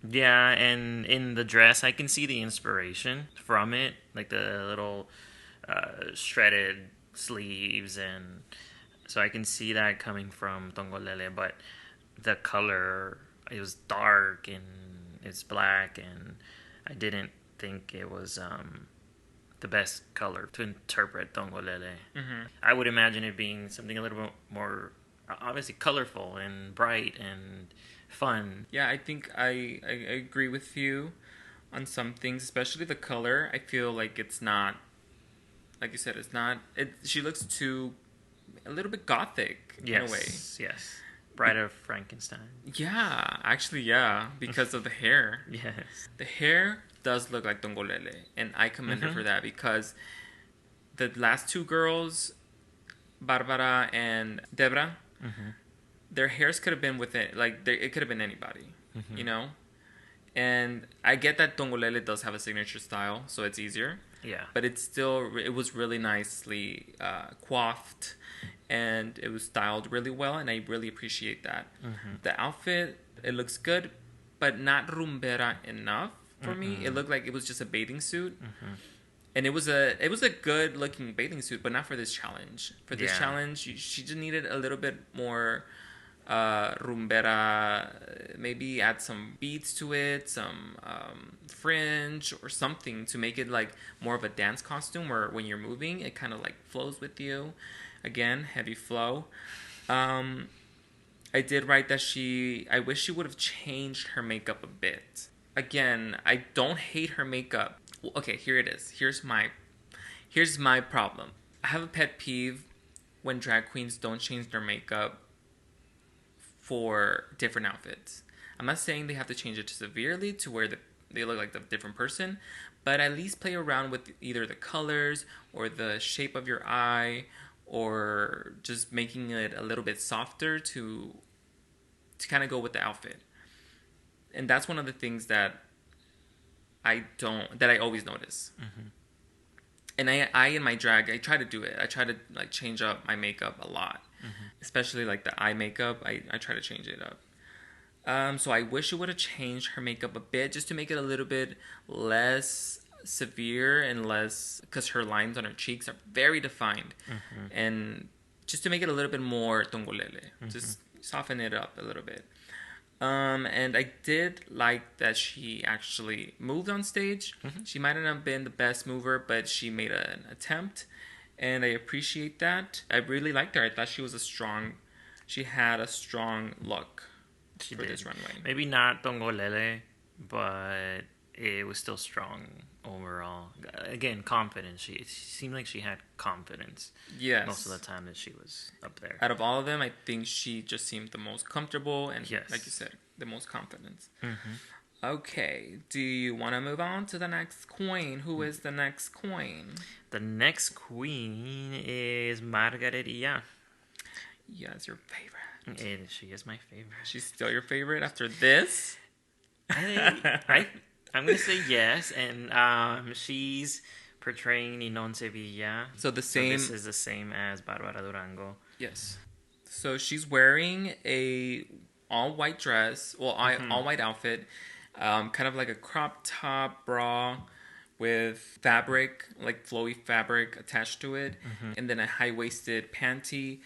yeah, and in the dress, I can see the inspiration from it, like the little shredded sleeves, and so I can see that coming from Tongolele. But the color, it was dark and it's black, and I didn't think it was the best color to interpret Tongolele. I would imagine it being something a little bit more obviously colorful and bright and fun. Yeah, I think I agree with you on some things, especially the color. I feel like it's not, like you said, it's not. She looks a little bit gothic in a way. Yes. Bride of Frankenstein. Yeah, actually, yeah, because of the hair. Yes. The hair does look like Tongolele, and I commend her for that, because the last two girls, Barbara and Debra, their hairs could have been with it. Like, it could have been anybody, you know? And I get that Tongolele does have a signature style, so it's easier. Yeah. But it was really nicely coiffed, and it was styled really well, and I really appreciate that. Mm-hmm. The outfit, it looks good, but not rumbera enough for me. It looked like it was just a bathing suit. Mm-hmm. And it was a good looking bathing suit, but not for this challenge. For this challenge, she just needed a little bit more rumbera, maybe add some beads to it, some fringe or something to make it like more of a dance costume where when you're moving it kind of like flows with you. Again, heavy flow. I did write that I wish she would have changed her makeup a bit. Again, I don't hate her makeup. Okay, here it is. Here's my problem. I have a pet peeve when drag queens don't change their makeup for different outfits. I'm not saying they have to change it severely to where they look like a different person, but at least play around with either the colors or the shape of your eye, or just making it a little bit softer to kind of go with the outfit. And that's one of the things that I always notice. Mm-hmm. And I in my drag, I try to do it. I try to like change up my makeup a lot. Mm-hmm. Especially like the eye makeup, I try to change it up. So I wish it would have changed her makeup a bit, just to make it a little bit less severe and less, because her lines on her cheeks are very defined. Mm-hmm. And just to make it a little bit more tongolele. Mm-hmm. Just soften it up a little bit. And I did like that she actually moved on stage. Mm-hmm. She might not have been the best mover, but she made an attempt. And I appreciate that. I really liked her. I thought she had a strong look for this runway. Maybe not Tongolele, but it was still strong overall. Again, confidence. It seemed like she had confidence. Yes. Most of the time that she was up there. Out of all of them, I think she just seemed the most comfortable and, yes, like you said, the most confident. Mm-hmm. Okay, do you want to move on to the next queen? Who is the next queen? The next queen is Margarita. Yes, your favorite. She is my favorite. She's still your favorite after this? I'm going to say yes, and she's portraying Ninon Sevilla. So this is the same as Barbara Durango. Yes. So she's wearing a all-white dress, all-white outfit, kind of like a crop top bra with fabric, like flowy fabric attached to it, and then a high-waisted panty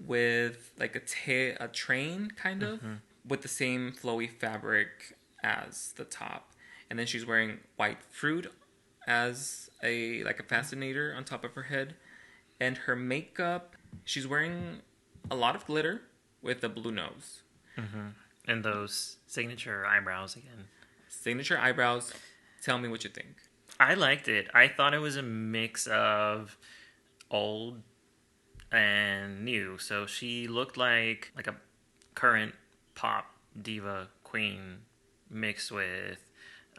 with like a train kind of, with the same flowy fabric as the top. And then she's wearing white fruit as a fascinator on top of her head. And her makeup, she's wearing a lot of glitter with a blue nose. Mm-hmm. And those signature eyebrows again. Signature eyebrows. Tell me what you think. I liked it. I thought it was a mix of old and new. So she looked like a current pop diva queen mixed with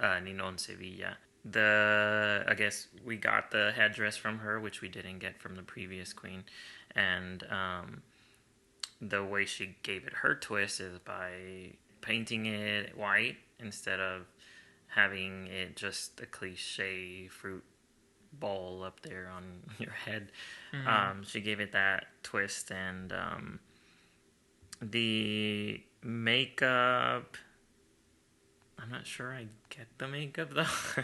Ninon Sevilla. I guess we got the headdress from her, which we didn't get from the previous queen. And the way she gave it her twist is by painting it white instead of having it just a cliche fruit ball up there on your head. Mm-hmm. She gave it that twist, and the makeup, I'm not sure I get the makeup though.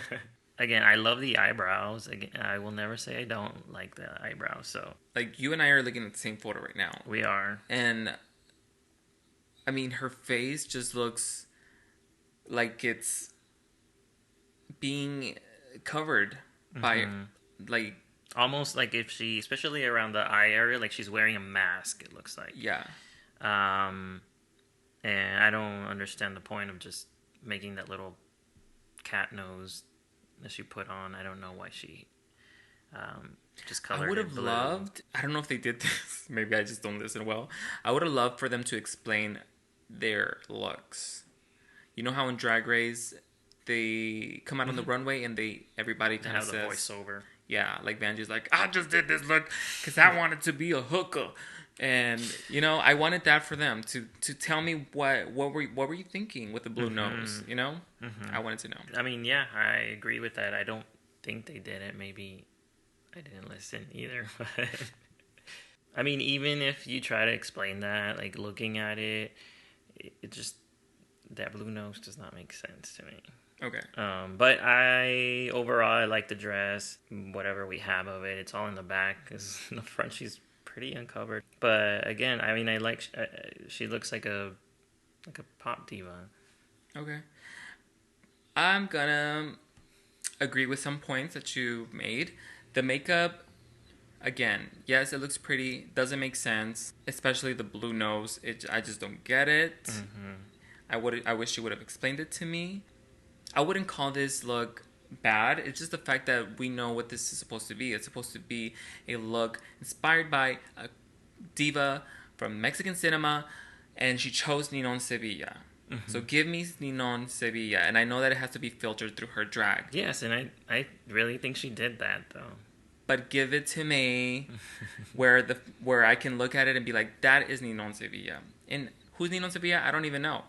Again, I love the eyebrows. Again, I will never say I don't like the eyebrows. So, like, you and I are looking at the same photo right now. We are. And I mean, her face just looks like it's being covered by, like, almost like if she, especially around the eye area, like she's wearing a mask, it looks like. Yeah. And I don't understand the point of just making that little cat nose that she put on. I don't know why she just colored it. I would have loved, I don't know if they did this, maybe I just don't listen well. I would have loved for them to explain their looks. You know how in Drag Race they come out on the runway and everybody kind of says the voiceover. Yeah, like Vanjie's like, I just did this look because I wanted to be a hooker. And I wanted that for them to tell me what were you thinking with the blue nose. I wanted to know. I mean, yeah, I agree with that. I don't think they did it. Maybe I didn't listen either. But I mean, even if you try to explain that, like looking at it, it just that blue nose does not make sense to me. Okay. But overall I like the dress. Whatever we have of it, it's all in the back. Because in the front she's pretty uncovered. But again, I mean, I like she looks like a pop diva. Okay. I'm gonna agree with some points that you made. The makeup, again, yes, it looks pretty. Doesn't make sense, especially the blue nose. I just don't get it. Mm-hmm. I wish you would have explained it to me. I wouldn't call this look bad. It's just the fact that we know what this is supposed to be. It's supposed to be a look inspired by a diva from Mexican cinema, and she chose Ninon Sevilla. Mm-hmm. So give me Ninon Sevilla, and I know that it has to be filtered through her drag. Yes, and I really think she did that, though. But give it to me where I can look at it and be like, that is Ninon Sevilla. And who's Ninon Sevilla? I don't even know.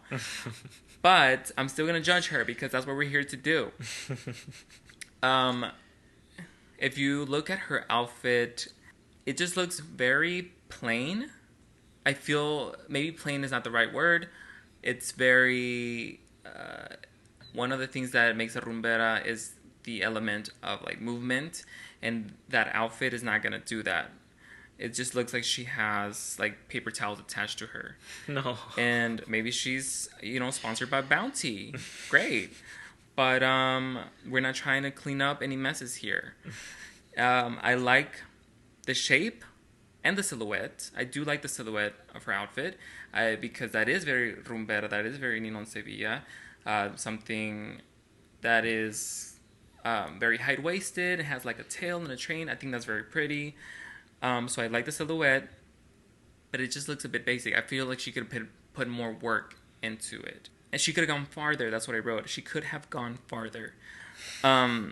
But I'm still going to judge her because that's what we're here to do. If you look at her outfit, it just looks very plain. I feel maybe plain is not the right word. It's very... one of the things that makes a rumbera is the element of like movement, and that outfit is not going to do that. It just looks like she has like paper towels attached to her. No. And maybe she's, sponsored by Bounty. Great. But we're not trying to clean up any messes here. I like the shape and the silhouette. I do like the silhouette of her outfit because that is very rumbera, that is very Ninon Sevilla. Something that is very high-waisted. It has like a tail and a train. I think that's very pretty. So I like the silhouette, but it just looks a bit basic. I feel like she could have put more work into it. And she could have gone farther. That's what I wrote. She could have gone farther. I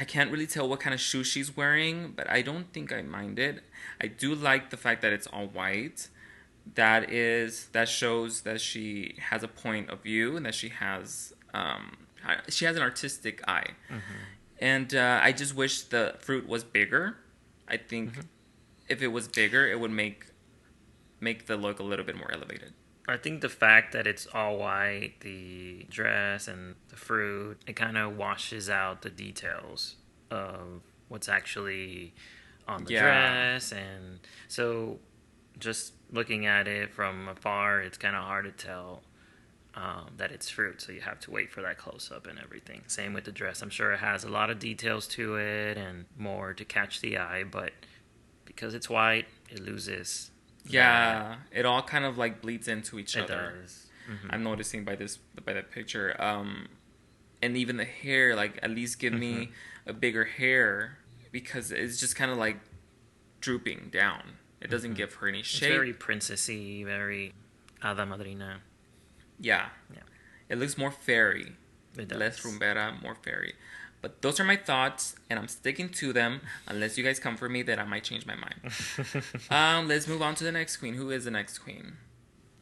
can't really tell what kind of shoes she's wearing, but I don't think I mind it. I do like the fact that it's all white. That shows that she has a point of view and that she has an artistic eye. Mm-hmm. And I just wish the fruit was bigger. I think... Mm-hmm. If it was bigger, it would make the look a little bit more elevated. I think the fact that it's all white, the dress and the fruit, it kind of washes out the details of what's actually on the dress. And so just looking at it from afar, it's kind of hard to tell that it's fruit. So you have to wait for that close-up and everything. Same with the dress. I'm sure it has a lot of details to it and more to catch the eye, but... because it's white, it loses. Yeah, it all kind of like bleeds into each other. It does. Mm-hmm. I'm noticing by that picture. And even the hair, like at least give me a bigger hair because it's just kind of like drooping down. It doesn't give her any shape. It's very princessy, very hada madrina. Yeah. It looks more fairy. It does. Less rumbera, more fairy. But those are my thoughts, and I'm sticking to them. Unless you guys come for me, then I might change my mind. Let's move on to the next queen. Who is the next queen?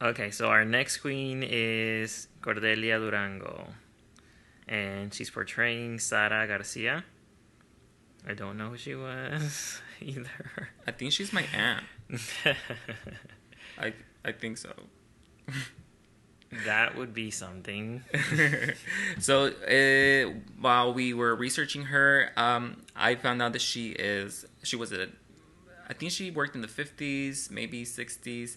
Okay, so our next queen is Cordelia Durango. And she's portraying Sara Garcia. I don't know who she was either. I think she's my aunt. I think so. That would be something. So while we were researching her, I found out that I think she worked in the 50s, maybe 60s.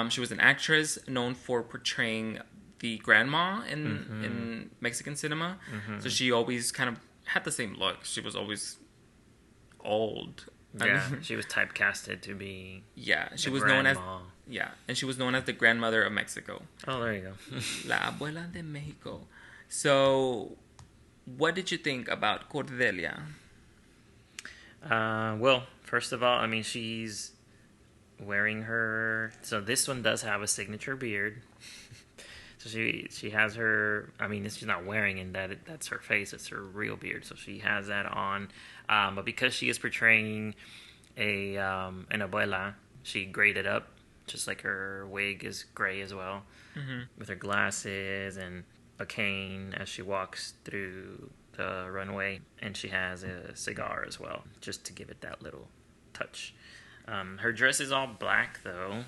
She was an actress known for portraying the grandma in Mexican cinema. Mm-hmm. So she always kind of had the same look. She was always old. Yeah, she was typecasted to be. Yeah, she was known as. Yeah, and she was known as the grandmother of Mexico. Oh, there you go. La abuela de Mexico. So, what did you think about Cordelia? Well, first of all, I mean, she's wearing her. So this one does have a signature beard. So she has her. I mean, she's not wearing it. That's her face. It's her real beard. So she has that on. But because she is portraying an abuela, she graded up Just like her wig is gray as well, with her glasses and a cane as she walks through the runway, and she has a cigar as well, just to give it that little touch. Her dress is all black though,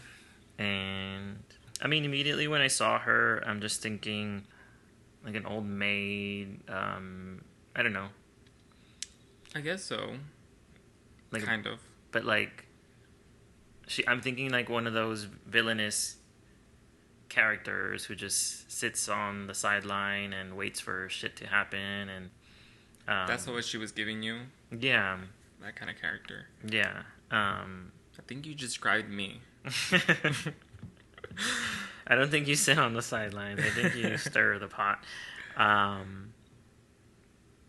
and I mean, immediately when I saw her, I'm just thinking like an old maid. I don't know, I guess so. like Kind of. but like I'm thinking like one of those villainous characters who just sits on the sideline and waits for shit to happen, and That's what she was giving you. yeah, That kind of character. yeah. I think you described me. I don't think you sit on the sidelines. I think you stir the pot. I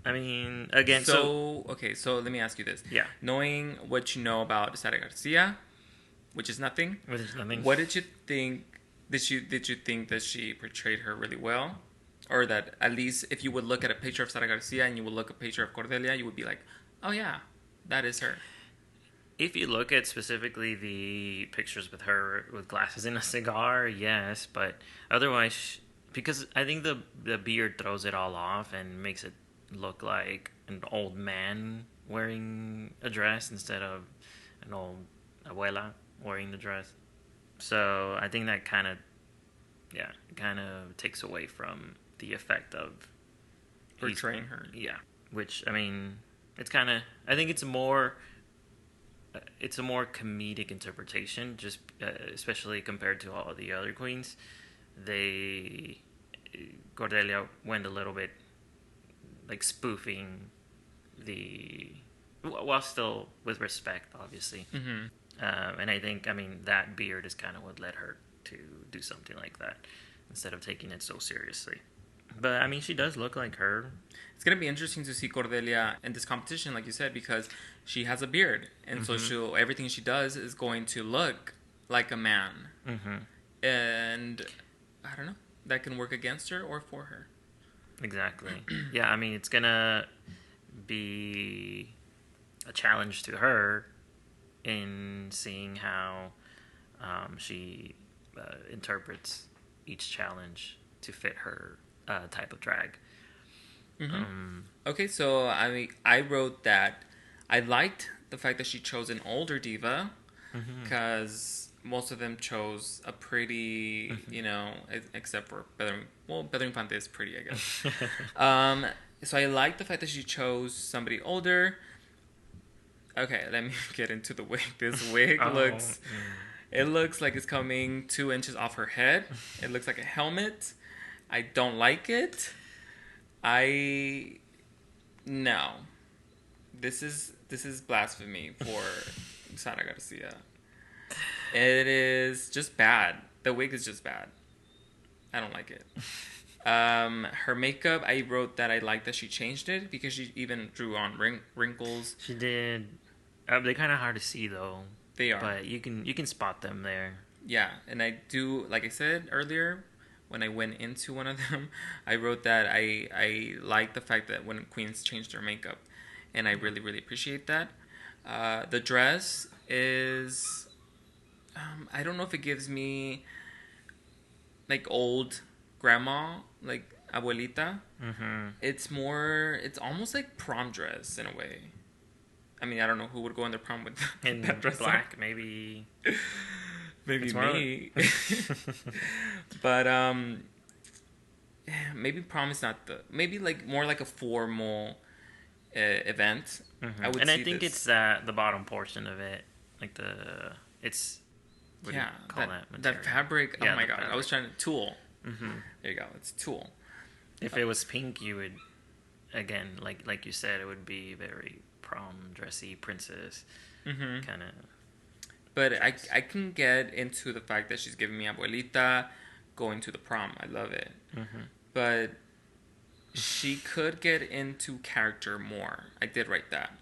mean, again, Okay, so let me ask you this. Yeah. Knowing what you know about Sara Garcia, which is nothing. Which is nothing. What did you think? Did you think that she portrayed her really well? Or that at least if you would look at a picture of Sara Garcia and you would look at a picture of Cordelia, you would be like, oh yeah, that is her. If you look at specifically the pictures with her with glasses and a cigar, yes, but otherwise, because I think the beard throws it all off and makes it look like an old man wearing a dress instead of an old abuela wearing the dress. So I think that kind of takes away from the effect of Portraying her. Yeah, which I mean, it's kind of. I think it's a more comedic interpretation, just especially compared to all the other queens. Cordelia went a little bit like spoofing while still with respect, obviously. And I think, I mean, that beard is kind of what led her to do something like that instead of taking it so seriously. But I mean, she does look like her. It's gonna be interesting to see Cordelia in this competition, like you said, because she has a beard, and so everything she does is going to look like a man. And I don't know, that can work against her or for her. Exactly. Yeah, I mean, it's gonna be a challenge to her in seeing how she interprets each challenge to fit her type of drag. Okay, so I wrote that I liked the fact that she chose an older diva, because most of them chose a pretty, except for Pedro Infante is pretty, I guess. So I like the fact that she chose somebody older. Okay, let me get into the wig. This wig it looks like it's coming 2 inches off her head. It looks like a helmet. I don't like it. No. This is blasphemy for Sara Garcia. It is just bad. The wig is just bad. I don't like it. Her makeup, I wrote that I like that she changed it because she even drew on wrinkles. She did. They're kind of hard to see though. They are, but you can spot them there. Yeah, and I do, like I said earlier, when I went into one of them, I wrote that I like the fact that when queens change their makeup, and I really, really appreciate that. The dress is, I don't know if it gives me like old grandma, like abuelita. It's almost like prom dress in a way. I mean, I don't know who would go in their prom with in that dress black, on. maybe Me. But maybe prom is not maybe like more like a formal event. I think it's the bottom portion of it, like it's what do you call that material? That fabric. Yeah, oh my god, fabric. I was trying to tulle. There you go. It's tulle. If it was pink, you would again like you said, it would be very prom dressy princess kind of. But I can get into the fact that she's giving me abuelita going to the prom. I love it. But she could get into character more. I did write that.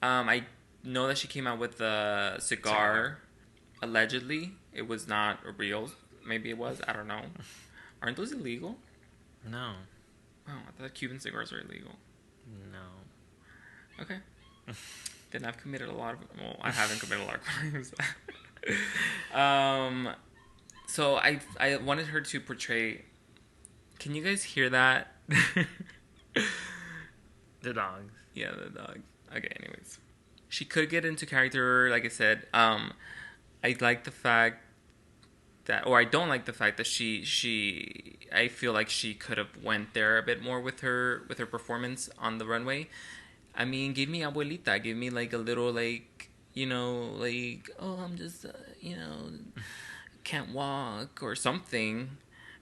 I know that she came out with a cigar. Allegedly. It was not real. Maybe it was. I don't know. Aren't those illegal? No. Oh, I thought Cuban cigars are illegal. No. Okay. Then I've committed a lot of... Well, I haven't committed a lot of crimes. So I wanted her to portray. Can you guys hear that? The dogs. Yeah, the dog. Okay, anyways. She could get into character, like I said. I like the fact that, or I don't like the fact that I feel like she could have went there a bit more with her performance on the runway. I mean, give me abuelita, give me like a little like, like, oh, I'm just can't walk or something.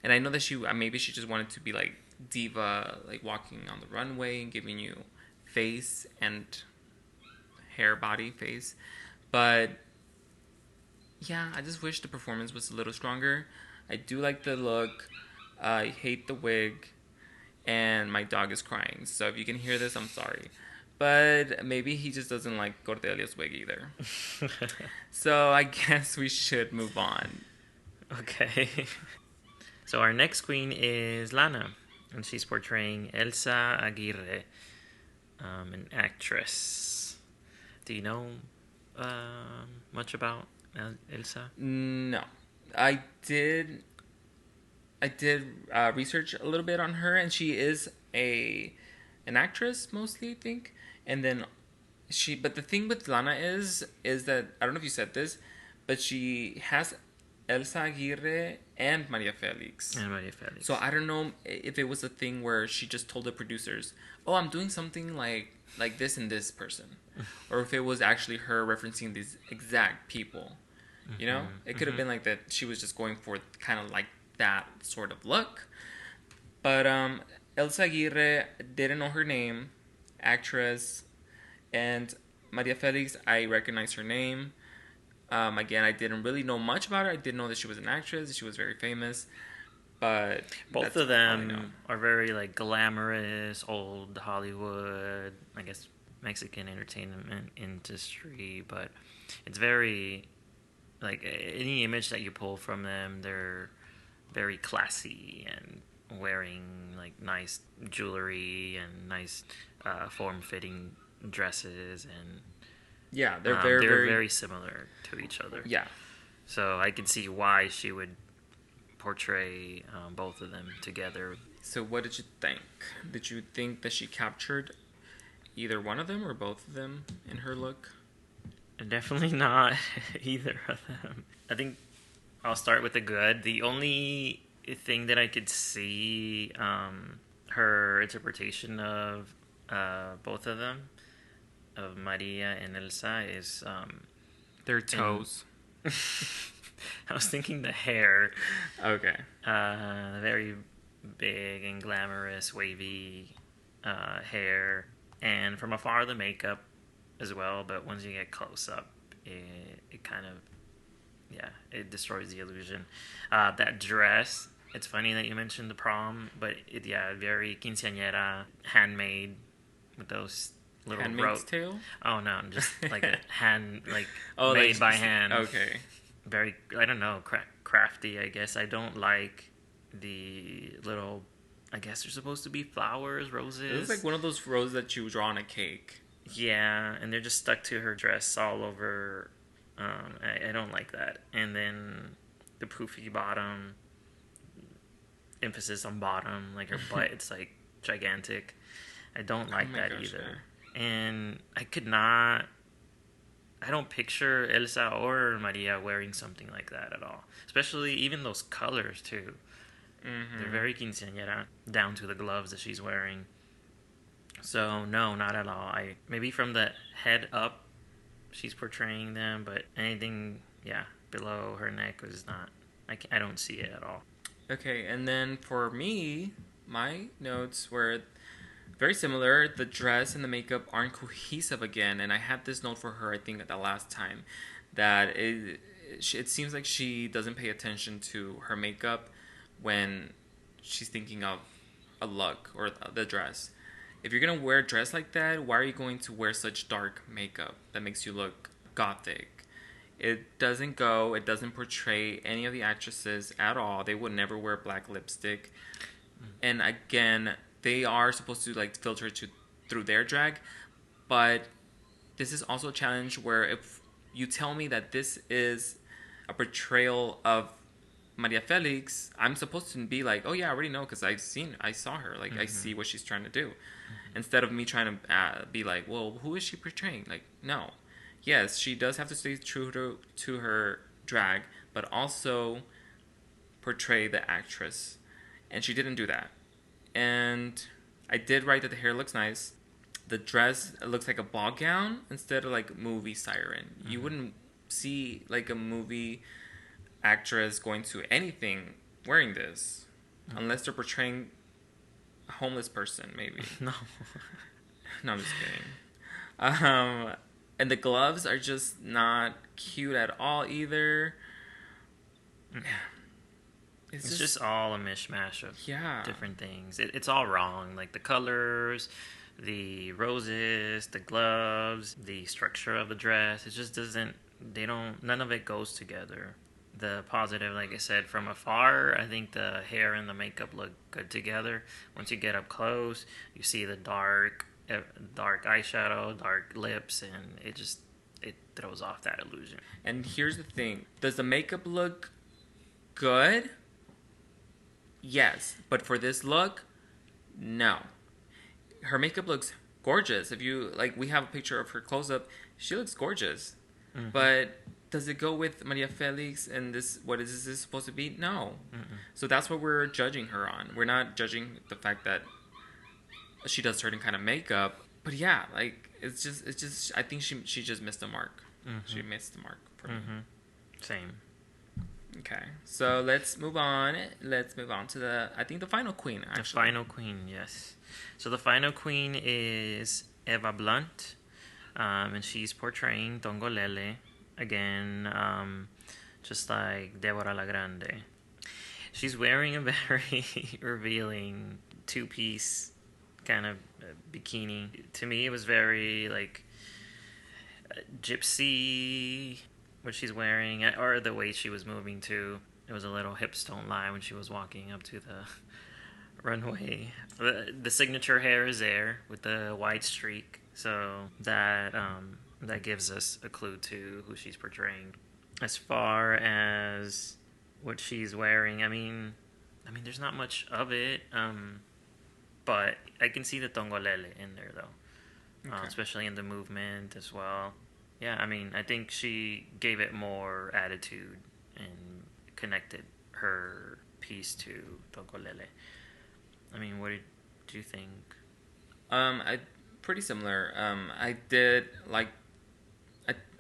And I know that she maybe she just wanted to be like Diva, like walking on the runway and giving you face and hair, body, face. But yeah, I just wish the performance was a little stronger. I do like the look. I hate the wig, and my dog is crying. So if you can hear this, I'm sorry. But maybe he just doesn't like Cordelia's wig either. So I guess we should move on. Okay. So our next queen is Lana, and she's portraying Elsa Aguirre, an actress. Do you know much about Elsa? No, I did. I did research a little bit on her, and she is an actress mostly, I think. And then but the thing with Lana is that I don't know if you said this, but she has Elsa Aguirre and Maria Felix. And Maria Felix. So I don't know if it was a thing where she just told the producers, "Oh, I'm doing something like this and this person," or if it was actually her referencing these exact people. You know, it could have been like that. She was just going for kind of like that sort of look. But Elsa Aguirre, didn't know her name, actress, and Maria Felix, I recognize her name. Again, I didn't really know much about her. I did know that she was an actress. She was very famous. But both of them are very like glamorous, old Hollywood, I guess Mexican entertainment industry. But it's very like any image that you pull from them, they're very classy and wearing like nice jewelry and nice form-fitting dresses, and yeah, they're very similar to each other. Yeah, so I can see why she would portray both of them together. So what did you think? Did you think that she captured either one of them or both of them in her look? Definitely not either of them. I think I'll start with the good. The only thing that I could see her interpretation of both of them, of Maria and Elsa, is their toes. I was thinking the hair. Okay. Very big and glamorous, wavy hair. And from afar, the makeup as well. But once you get close up, it kind of, it destroys the illusion. That dress, it's funny that you mentioned the prom, but very quinceañera, handmade, with those little Handmaid's Tale? Oh no, just like a hand, like made by hand. Okay. Very, I don't know, crafty, I guess. I don't like the little, I guess they're supposed to be flowers, roses. It looks like one of those roses that you draw on a cake. Yeah, and they're just stuck to her dress all over. I don't like that. And then the poofy bottom, emphasis on bottom, like her butt, it's like gigantic. I don't like that either. And I don't picture Elsa or Maria wearing something like that at all. Especially even those colors too. Mm-hmm. They're very quinceañera, down to the gloves that she's wearing. So no, not at all. Maybe from the head up, she's portraying them, but anything, below her neck was not. I don't see it at all. Okay, and then for me, my notes were very similar. The dress and the makeup aren't cohesive again, and I had this note for her, I think, at the last time, that it seems like she doesn't pay attention to her makeup when she's thinking of a look or the dress. If you're going to wear a dress like that, why are you going to wear such dark makeup that makes you look gothic? It doesn't go. It doesn't portray any of the actresses at all. They would never wear black lipstick. And again, they are supposed to like filter through their drag, but this is also a challenge where if you tell me that this is a portrayal of Maria Felix, I'm supposed to be like, oh yeah, I already know because I saw her. Like, I see what she's trying to do. Instead of me trying to be like, well, who is she portraying? Like, no. Yes, she does have to stay true to her drag, but also portray the actress. And she didn't do that. And I did write that the hair looks nice. The dress looks like a ball gown instead of like movie siren. You wouldn't see like a movie actress going to anything wearing this unless they're portraying a homeless person, maybe. No. No, I'm just kidding. And the gloves are just not cute at all either. It's just all a mishmash of different things. It's all wrong. Like the colors, the roses, the gloves, the structure of the dress. It just doesn't, none of it goes together. The positive, like I said, from afar, I think the hair and the makeup look good together. Once you get up close, you see the dark eyeshadow, dark lips, and it throws off that illusion. And here's the thing. Does the makeup look good? Yes. But for this look, no. Her makeup looks gorgeous. If you, like, we have a picture of her close-up. She looks gorgeous. Mm-hmm. But does it go with Maria Felix and this? What is this supposed to be? No. Mm-mm. So that's what we're judging her on. We're not judging the fact that she does certain kind of makeup. But yeah, like, it's just, I think she just missed the mark. Mm-hmm. She missed the mark for me. Same. Okay, so let's move on. Let's move on to the final queen, actually. The final queen, yes. So the final queen is Eva Blunt, and she's portraying Tongolele, again, just like Deborah La Grande. She's wearing a very revealing two-piece kind of bikini. To me, it was very, like, gypsy, what she's wearing, or the way she was moving too. It was a little hips don't lie when she was walking up to the runway. The signature hair is there with the white streak, so that gives us a clue to who she's portraying. As far as what she's wearing, I mean, there's not much of it, but I can see the tongolele in there though, okay. Especially in the movement as well. Yeah, I mean, I think she gave it more attitude and connected her piece to Tongolele. I mean, what do you think? Pretty similar. I did like.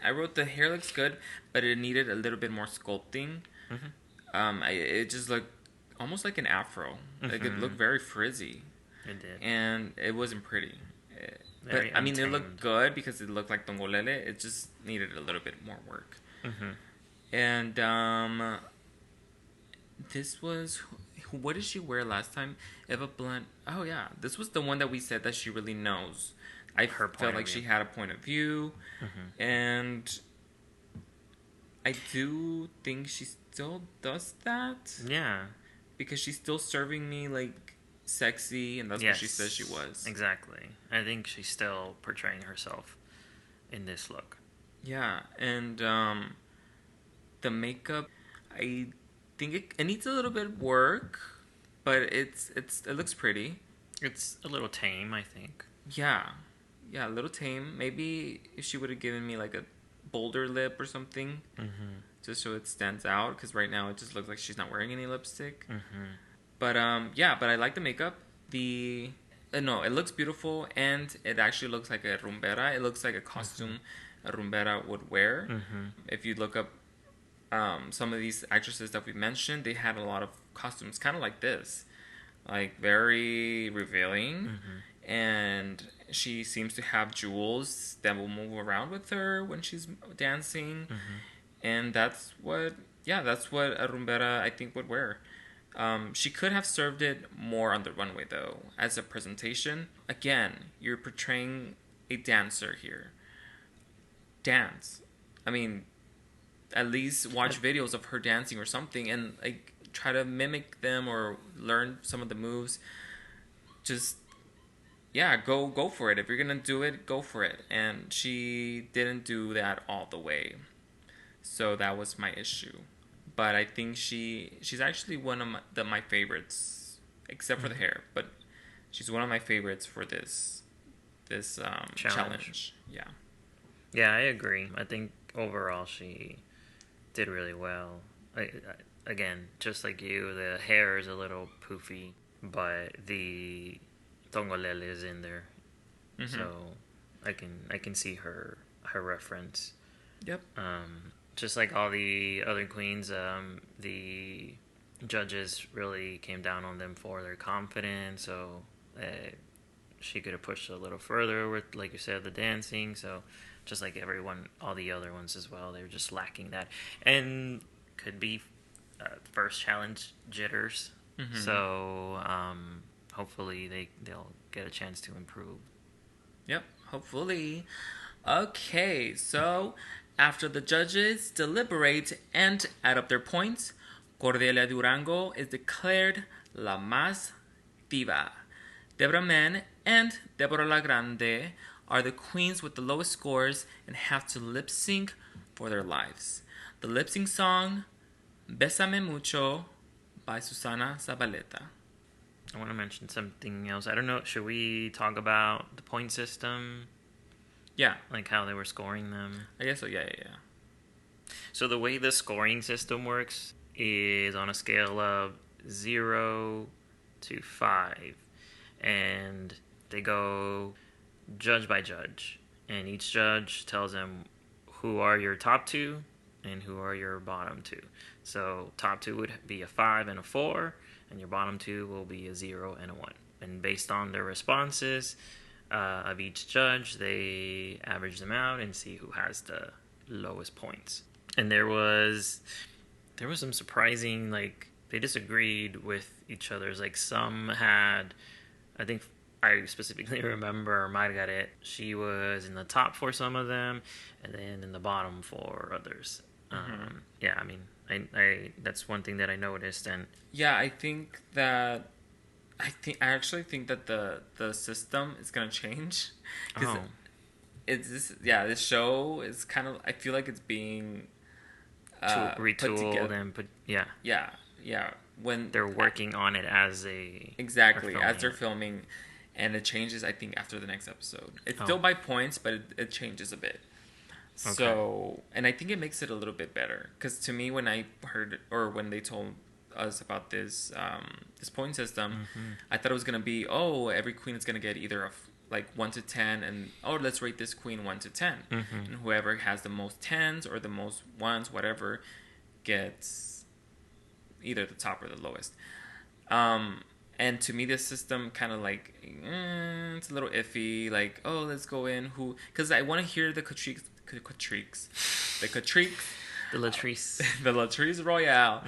I wrote the hair looks good, but it needed a little bit more sculpting. Mm-hmm. It just looked almost like an afro. Mm-hmm. Like it looked very frizzy. It did, and it wasn't pretty. But, I mean, it looked good because it looked like Tongolele. It just needed a little bit more work. Mm-hmm. And this was... What did she wear last time? Eva Blunt. Oh, yeah. This was the one that we said that she really knows. I felt like she had a point of view. Mm-hmm. And I do think she still does that. Yeah. Because she's still serving me, like... sexy, and that's what she says she was. Exactly. I think she's still portraying herself in this look. Yeah, and the makeup, I think it needs a little bit of work, but it looks pretty. It's a little tame, I think. Yeah, a little tame. Maybe if she would have given me like a bolder lip or something, just so it stands out, because right now it just looks like she's not wearing any lipstick. But but I like the makeup. No, it looks beautiful, and it actually looks like a rumbera. It looks like a costume a rumbera would wear. If you look up some of these actresses that we mentioned, they had a lot of costumes kind of like this, like very revealing, and she seems to have jewels that will move around with her when she's dancing, and that's what a rumbera I think would wear. She could have served it more on the runway, though, as a presentation. Again, you're portraying a dancer here. Dance. I mean, at least watch videos of her dancing or something, and like try to mimic them or learn some of the moves. Just, go for it. If you're gonna do it, go for it. And she didn't do that all the way. So that was my issue. But I think she's actually one of my favorites, except for the hair. But she's one of my favorites for this challenge. Yeah. Yeah, I agree. I think overall she did really well. Again, just like you, the hair is a little poofy, but the tongolele is in there, so I can see her reference. Yep. Just like all the other queens, the judges really came down on them for their confidence. So she could have pushed a little further with, like you said, the dancing. So just like everyone, all the other ones as well, they were just lacking that, and could be first challenge jitters. So hopefully they'll get a chance to improve. Yep, hopefully. Okay, so after the judges deliberate and add up their points, Cordelia Durango is declared la más diva. Debra Men and Deborah La Grande are the queens with the lowest scores and have to lip sync for their lives. The lip sync song, Bésame Mucho by Susana Zabaleta. I want to mention something else. I don't know, should we talk about the point system? Yeah. Like how they were scoring them? I guess so, yeah. So the way the scoring system works is on a scale of 0 to 5. And they go judge by judge. And each judge tells them who are your top two and who are your bottom two. So top two would be a 5 and a 4, and your bottom two will be a 0 and a 1. And based on their responses of each judge, they average them out and see who has the lowest points. And there was some surprising, like, they disagreed with each other's. Like, some had, I think I specifically remember Margaret, she was in the top for some of them, and then in the bottom for others. Yeah, I mean, I that's one thing that I noticed. And yeah, I actually think that the system is gonna change, because this show is kind of, I feel like it's being retooled and put when they're working on it as they as they're filming, and it changes, I think, after the next episode. It's still by points, but it changes a bit. Okay. So, and I think it makes it a little bit better, because to me, when I heard, or when they told us about this point system, I thought it was gonna be, every queen is gonna get either like 1 to 10, and let's rate this queen 1 to 10, and whoever has the most 10s or the most 1s, whatever, gets either the top or the lowest. And to me, this system kind of like, it's a little iffy. Like, let's go in because I want to hear the Catriques, the Latrice Royale.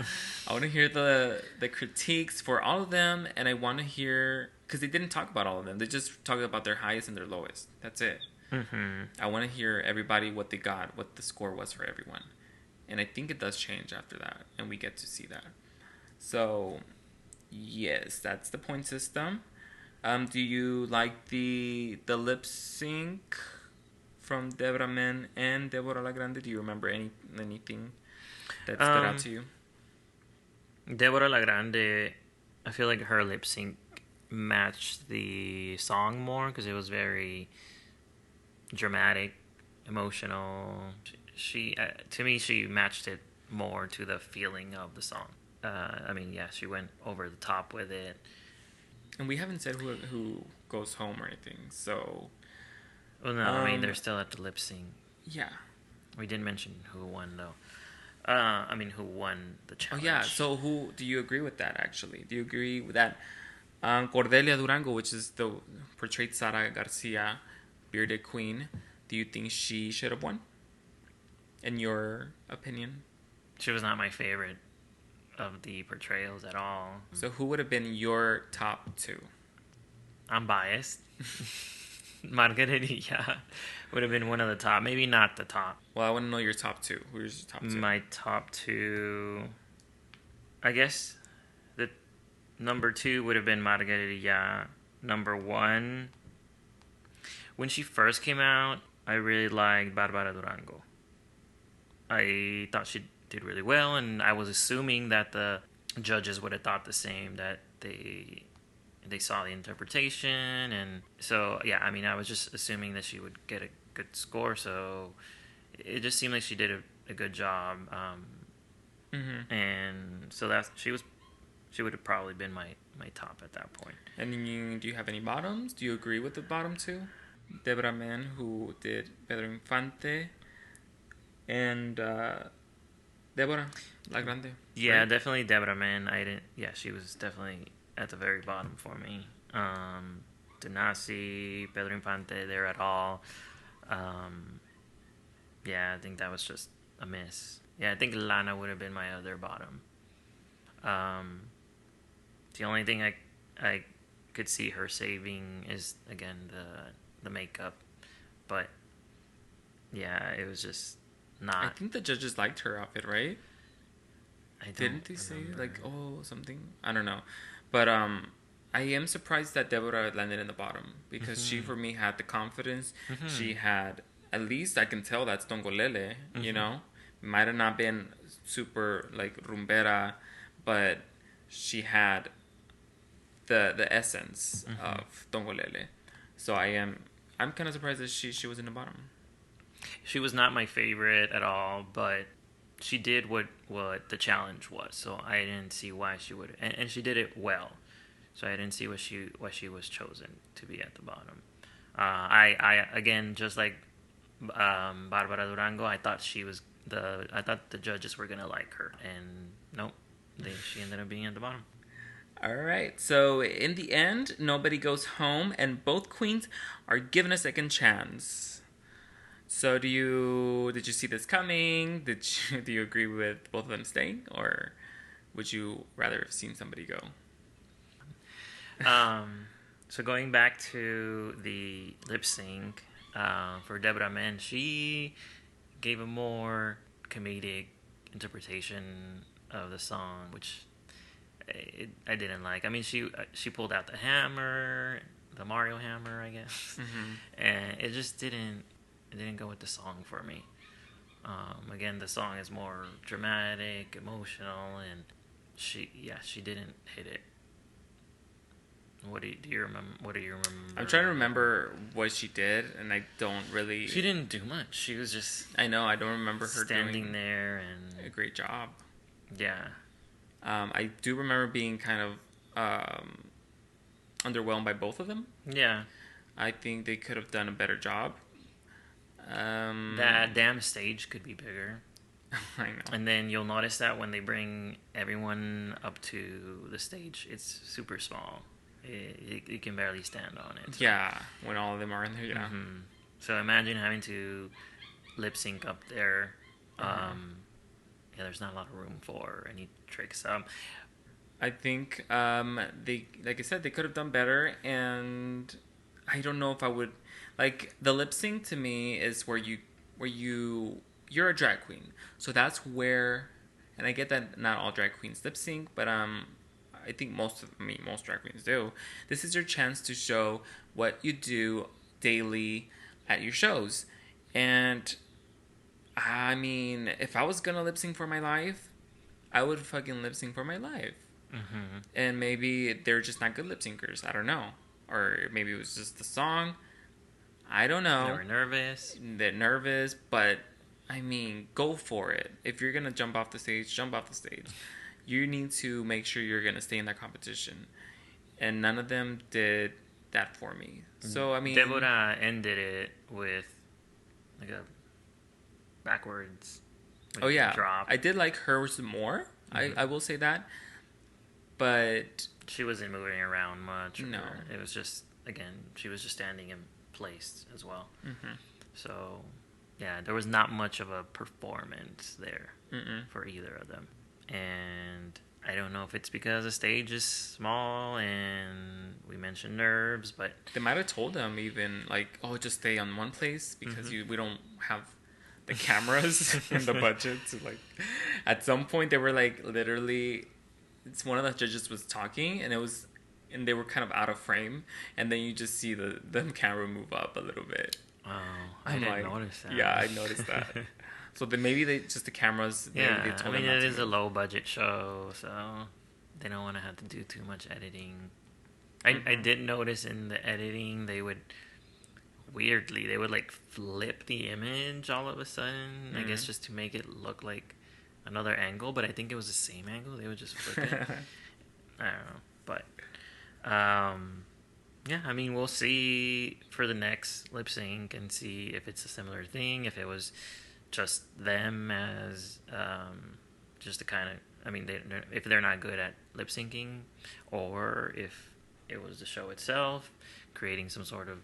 I want to hear the critiques for all of them, and I want to hear, because they didn't talk about all of them. They just talked about their highest and their lowest. That's it. I want to hear everybody, what they got, what the score was for everyone. And I think it does change after that, and we get to see that. So, yes, that's the point system. Do you like the lip sync from Debra Men and Deborah La Grande? Do you remember anything that stood out to you? Deborah La Grande, I feel like her lip sync matched the song more, because it was very dramatic, emotional. She to me, she matched it more to the feeling of the song. I mean, yeah, she went over the top with it. And we haven't said who goes home or anything, so... Well, no, I mean, they're still at the lip sync. Yeah. We didn't mention who won, though. Who won the challenge. Oh, yeah, so who... Do you agree with that, actually? Do you agree with that? Cordelia Durango, which is portrayed Sara Garcia, bearded queen, do you think she should have won? In your opinion? She was not my favorite of the portrayals at all. So who would have been your top two? I'm biased. Margarita would have been one of the top. Maybe not the top. Well, I want to know your top two. Who's your top two? My top two, I guess the number 2 would have been Margarita. Number 1, when she first came out, I really liked Barbara Durango. I thought she did really well, and I was assuming that the judges would have thought the same, that they saw the interpretation, and so yeah, I mean, I was just assuming that she would get a good score, so it just seemed like she did a good job, and so that's she would have probably been my top at that point. And do you have any bottoms? Do you agree with the bottom two? Debra Mann, who did Pedro Infante, and Deborah La Grande. Yeah, right? definitely Debra Mann. I didn't. Yeah, she was definitely at the very bottom for me. Denasi, Pedro Infante, there at all. Yeah, I think that was just a miss. Yeah, I think Lana would have been my other bottom. The only thing I could see her saving is again the makeup, but yeah, it was just not. I think the judges liked her outfit, right? Didn't they say remember. like something? I don't know, but I am surprised that Deborah landed in the bottom because she for me had the confidence. She had, at least I can tell that's Tongolele. You know, might have not been super like rumbera, but she had the essence of Tongolele. So I'm kind of surprised that she was in the bottom. She was not my favorite at all, but she did what the challenge was. So I didn't see why she would, and she did it well. So I didn't see why she was chosen to be at the bottom. I again, just like Barbara Durango, I thought I thought the judges were gonna like her, and nope, she ended up being at the bottom. All right. So in the end, nobody goes home, and both queens are given a second chance. So did you see this coming? Do you agree with both of them staying, or would you rather have seen somebody go? So going back to the lip sync for Debra Mann, she gave a more comedic interpretation of the song, which I didn't like. I mean, she pulled out the hammer, the Mario hammer, I guess, and it just didn't go with the song for me. Again, the song is more dramatic, emotional, and she didn't hit it. Do you remember? What do you remember? I'm trying to remember what she did, and I don't really. She didn't do much. She was just. I know. I don't remember her standing doing there and a great job. Yeah. I do remember being kind of underwhelmed by both of them. Yeah. I think they could have done a better job. That damn stage could be bigger. I know. And then you'll notice that when they bring everyone up to the stage, it's super small. You can barely stand on it. So. Yeah, when all of them are in there, yeah. So imagine having to lip sync up there. Yeah, there's not a lot of room for any tricks. I think they, like I said, they could have done better, and I don't know if I would like the lip sync. To me, is where you're a drag queen, so that's where, and I get that not all drag queens lip sync, but I think most drag queens do. This is your chance to show what you do daily at your shows, and I mean, if I was gonna lip sync for my life, I would fucking lip sync for my life. And maybe they're just not good lip syncers. I don't know. Or maybe it was just the song. I don't know. They were nervous. They're nervous, but I mean, go for it. If you're gonna jump off the stage, jump off the stage. You need to make sure you're gonna stay in that competition. And none of them did that for me. So I mean, Deborah ended it with like a backwards. Oh yeah, drop. I did like hers more. I will say that, but she wasn't moving around much. No, it was just, again, she was just standing in place as well. So yeah, there was not much of a performance there for either of them, and I don't know if it's because the stage is small and we mentioned nerves, but they might have told them even like, oh, just stay on one place because we don't have the cameras and the budget to like. At some point, they were like literally. It's one of the judges was talking, and they were kind of out of frame, and then you just see the camera move up a little bit. Oh, I I'm didn't like, notice that. yeah, I noticed that. So then maybe they just the cameras. They Yeah, I told mean them not it to is a move. low budget show, so they don't want to have to do too much editing. I did notice in the editing they would like flip the image all of a sudden. I guess just to make it look like another angle, but I think it was the same angle. They would just flip it. I don't know, but yeah, I mean we'll see for the next lip sync and see if it's a similar thing. If it was just them as just to kind of, I mean, if they're not good at lip syncing, or if it was the show itself creating some sort of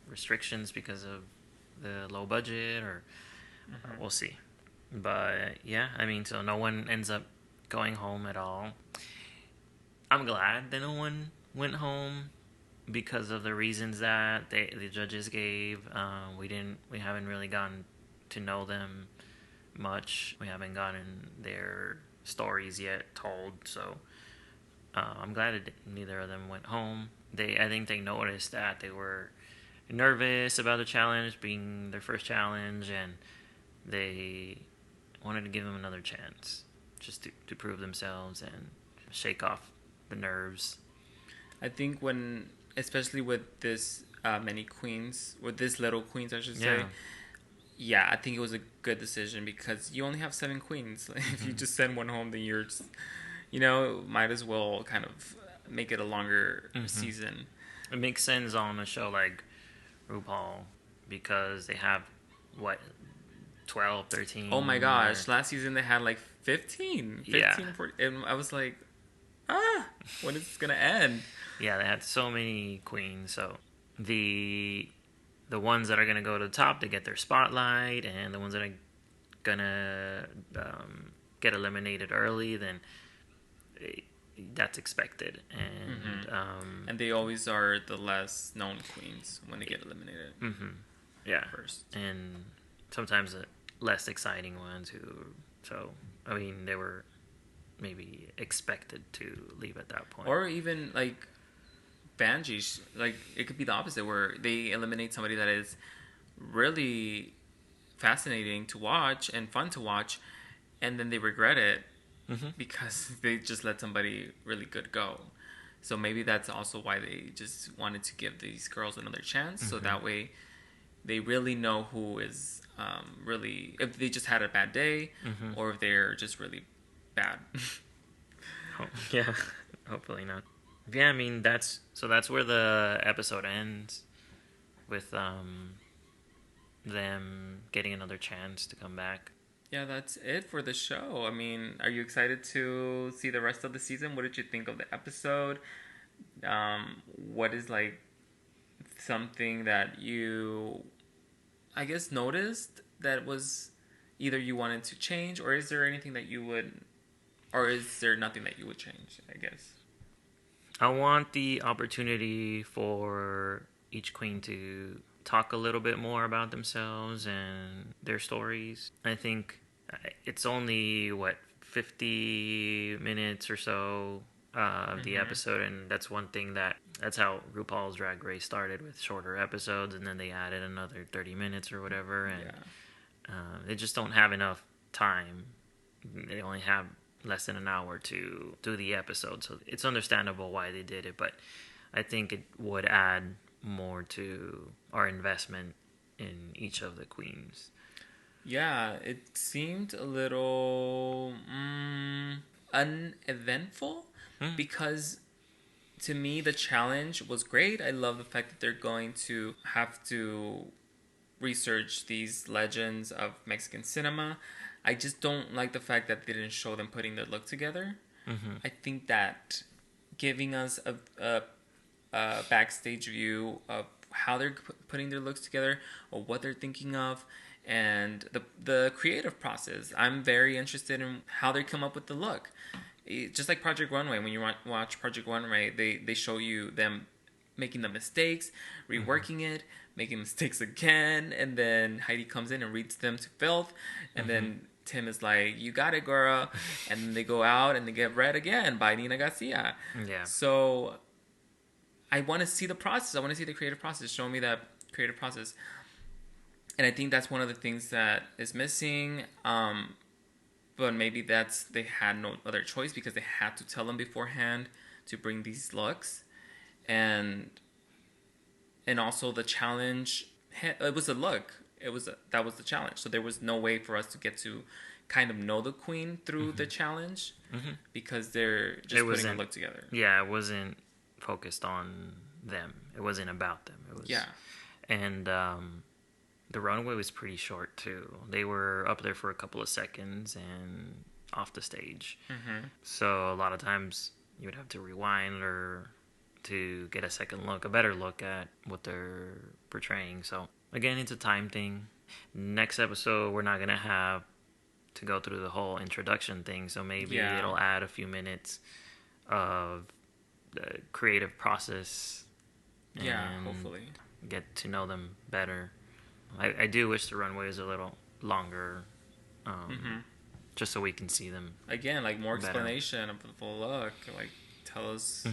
restrictions because of the low budget, or we'll see. But yeah, I mean, so no one ends up going home at all. I'm glad that no one went home because of the reasons that the judges gave. We haven't really gotten to know them much. We haven't gotten their stories yet told, so I'm glad neither of them went home. I think they noticed that they were nervous about the challenge being their first challenge, and they wanted to give them another chance just to prove themselves and shake off the nerves. I think especially with this many queens, with this little queens, I should say. Yeah, I think it was a good decision because you only have 7 queens. If you just send one home, then you're just, might as well kind of make it a longer season. It makes sense on a show like RuPaul because they have, 12, 13? Oh my gosh, last season they had like 15, 14, and I was like, when is this going to end? Yeah, they had so many queens, so the ones that are going to go to the top to get their spotlight, and the ones that are going to get eliminated early, then that's expected. And they always are the less known queens when they get eliminated. Yeah. First. And sometimes the less exciting ones I mean, they were maybe expected to leave at that point. Or even like Banji, like it could be the opposite where they eliminate somebody that is really fascinating to watch and fun to watch, and then they regret it because they just let somebody really good go. So maybe that's also why they just wanted to give these girls another chance, so that way they really know who is really, if they just had a bad day or if they're just really bad. Yeah, hopefully not. Yeah, I mean that's where the episode ends, with them getting another chance to come back. Yeah, that's it for the show. I mean, are you excited to see the rest of the season? What did you think of the episode? What is like something that you, I guess, noticed that was either you wanted to change, or is there anything that you would, or is there nothing that you would change, I guess? I want the opportunity for each queen to talk a little bit more about themselves and their stories. I think it's only 50 minutes or so of the episode, and that's one thing that's how RuPaul's Drag Race started, with shorter episodes, and then they added another 30 minutes or whatever, and they just don't have enough time. They only have less than an hour to do the episode, so it's understandable why they did it, but I think it would add more to our investment in each of the queens. Yeah, it seemed a little uneventful because to me the challenge was great. I love the fact that they're going to have to research these legends of Mexican cinema. I just don't like the fact that they didn't show them putting their look together. I think that giving us a backstage view of how they're putting their looks together, or what they're thinking of, and the creative process. I'm very interested in how they come up with the look. Just like Project Runway, when you watch Project Runway, they show you them making the mistakes, reworking it, making mistakes again, and then Heidi comes in and reads them to filth, and then Tim is like, "You got it, girl," and then they go out and they get read again by Nina Garcia. Yeah. So I want to see the process. I want to see the creative process. Show me that creative process. And I think that's one of the things that is missing. But maybe they had no other choice because they had to tell them beforehand to bring these looks. And also the challenge, it was a look. That was the challenge. So there was no way for us to get to kind of know the queen through the challenge because they're just putting a look together. Yeah, it wasn't focused on them. It wasn't about them. It was, yeah. And the runway was pretty short too. They were up there for a couple of seconds and off the stage. So a lot of times you would have to rewind or to get a better look at what they're portraying. So again, it's a time thing. Next episode, we're not gonna have to go through the whole introduction thing. So maybe it'll add a few minutes of the creative process. Yeah, hopefully. Get to know them better. I do wish the runway was a little longer, just so we can see them. Again, like more better. Explanation of the full look. Like, tell us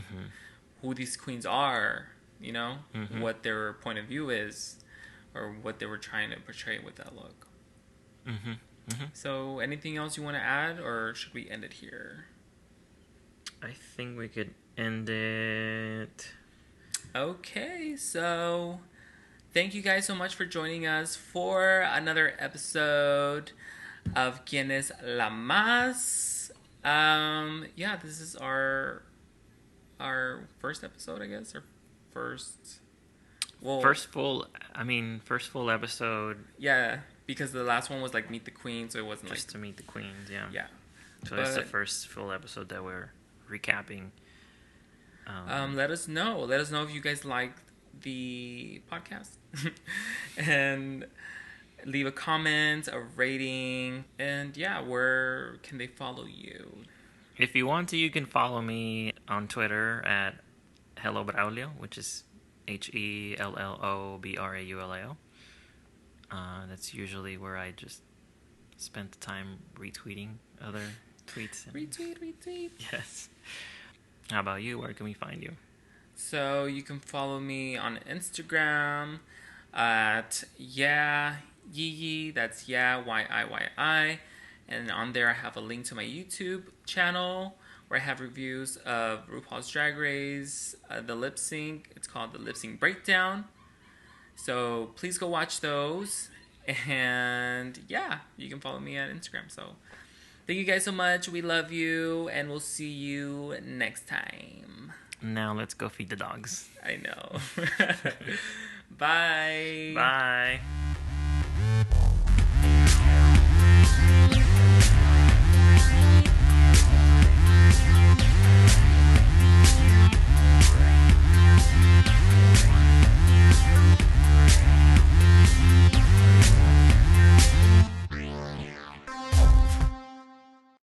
who these queens are, you know, what their point of view is, or what they were trying to portray with that look. So, anything else you want to add, or should we end it here? I think we could end it. Okay, so thank you guys so much for joining us for another episode of ¿Quién es la más? Yeah, this is our first episode, I guess, or first full episode. Yeah, because the last one was like Meet the Queen, so it wasn't just to meet the queens. Yeah. So but it's the first full episode that we're recapping. Let us know. Let us know if you guys liked the podcast. And leave a comment, a rating. And yeah, where can they follow you? If you want to, you can follow me on Twitter at Hello Braulio, which is HELLOBRAULIO. That's usually where I just spend the time retweeting other tweets. Retweet. Yes. How about you? Where can we find you? So you can follow me on Instagram at Yii. That's YIYI. And on there I have a link to my YouTube channel where I have reviews of RuPaul's Drag Race, the lip sync. It's called the Lip Sync Breakdown. So please go watch those. And yeah, you can follow me on Instagram. So thank you guys so much. We love you. And we'll see you next time. Now let's go feed the dogs. I know. Bye. Bye.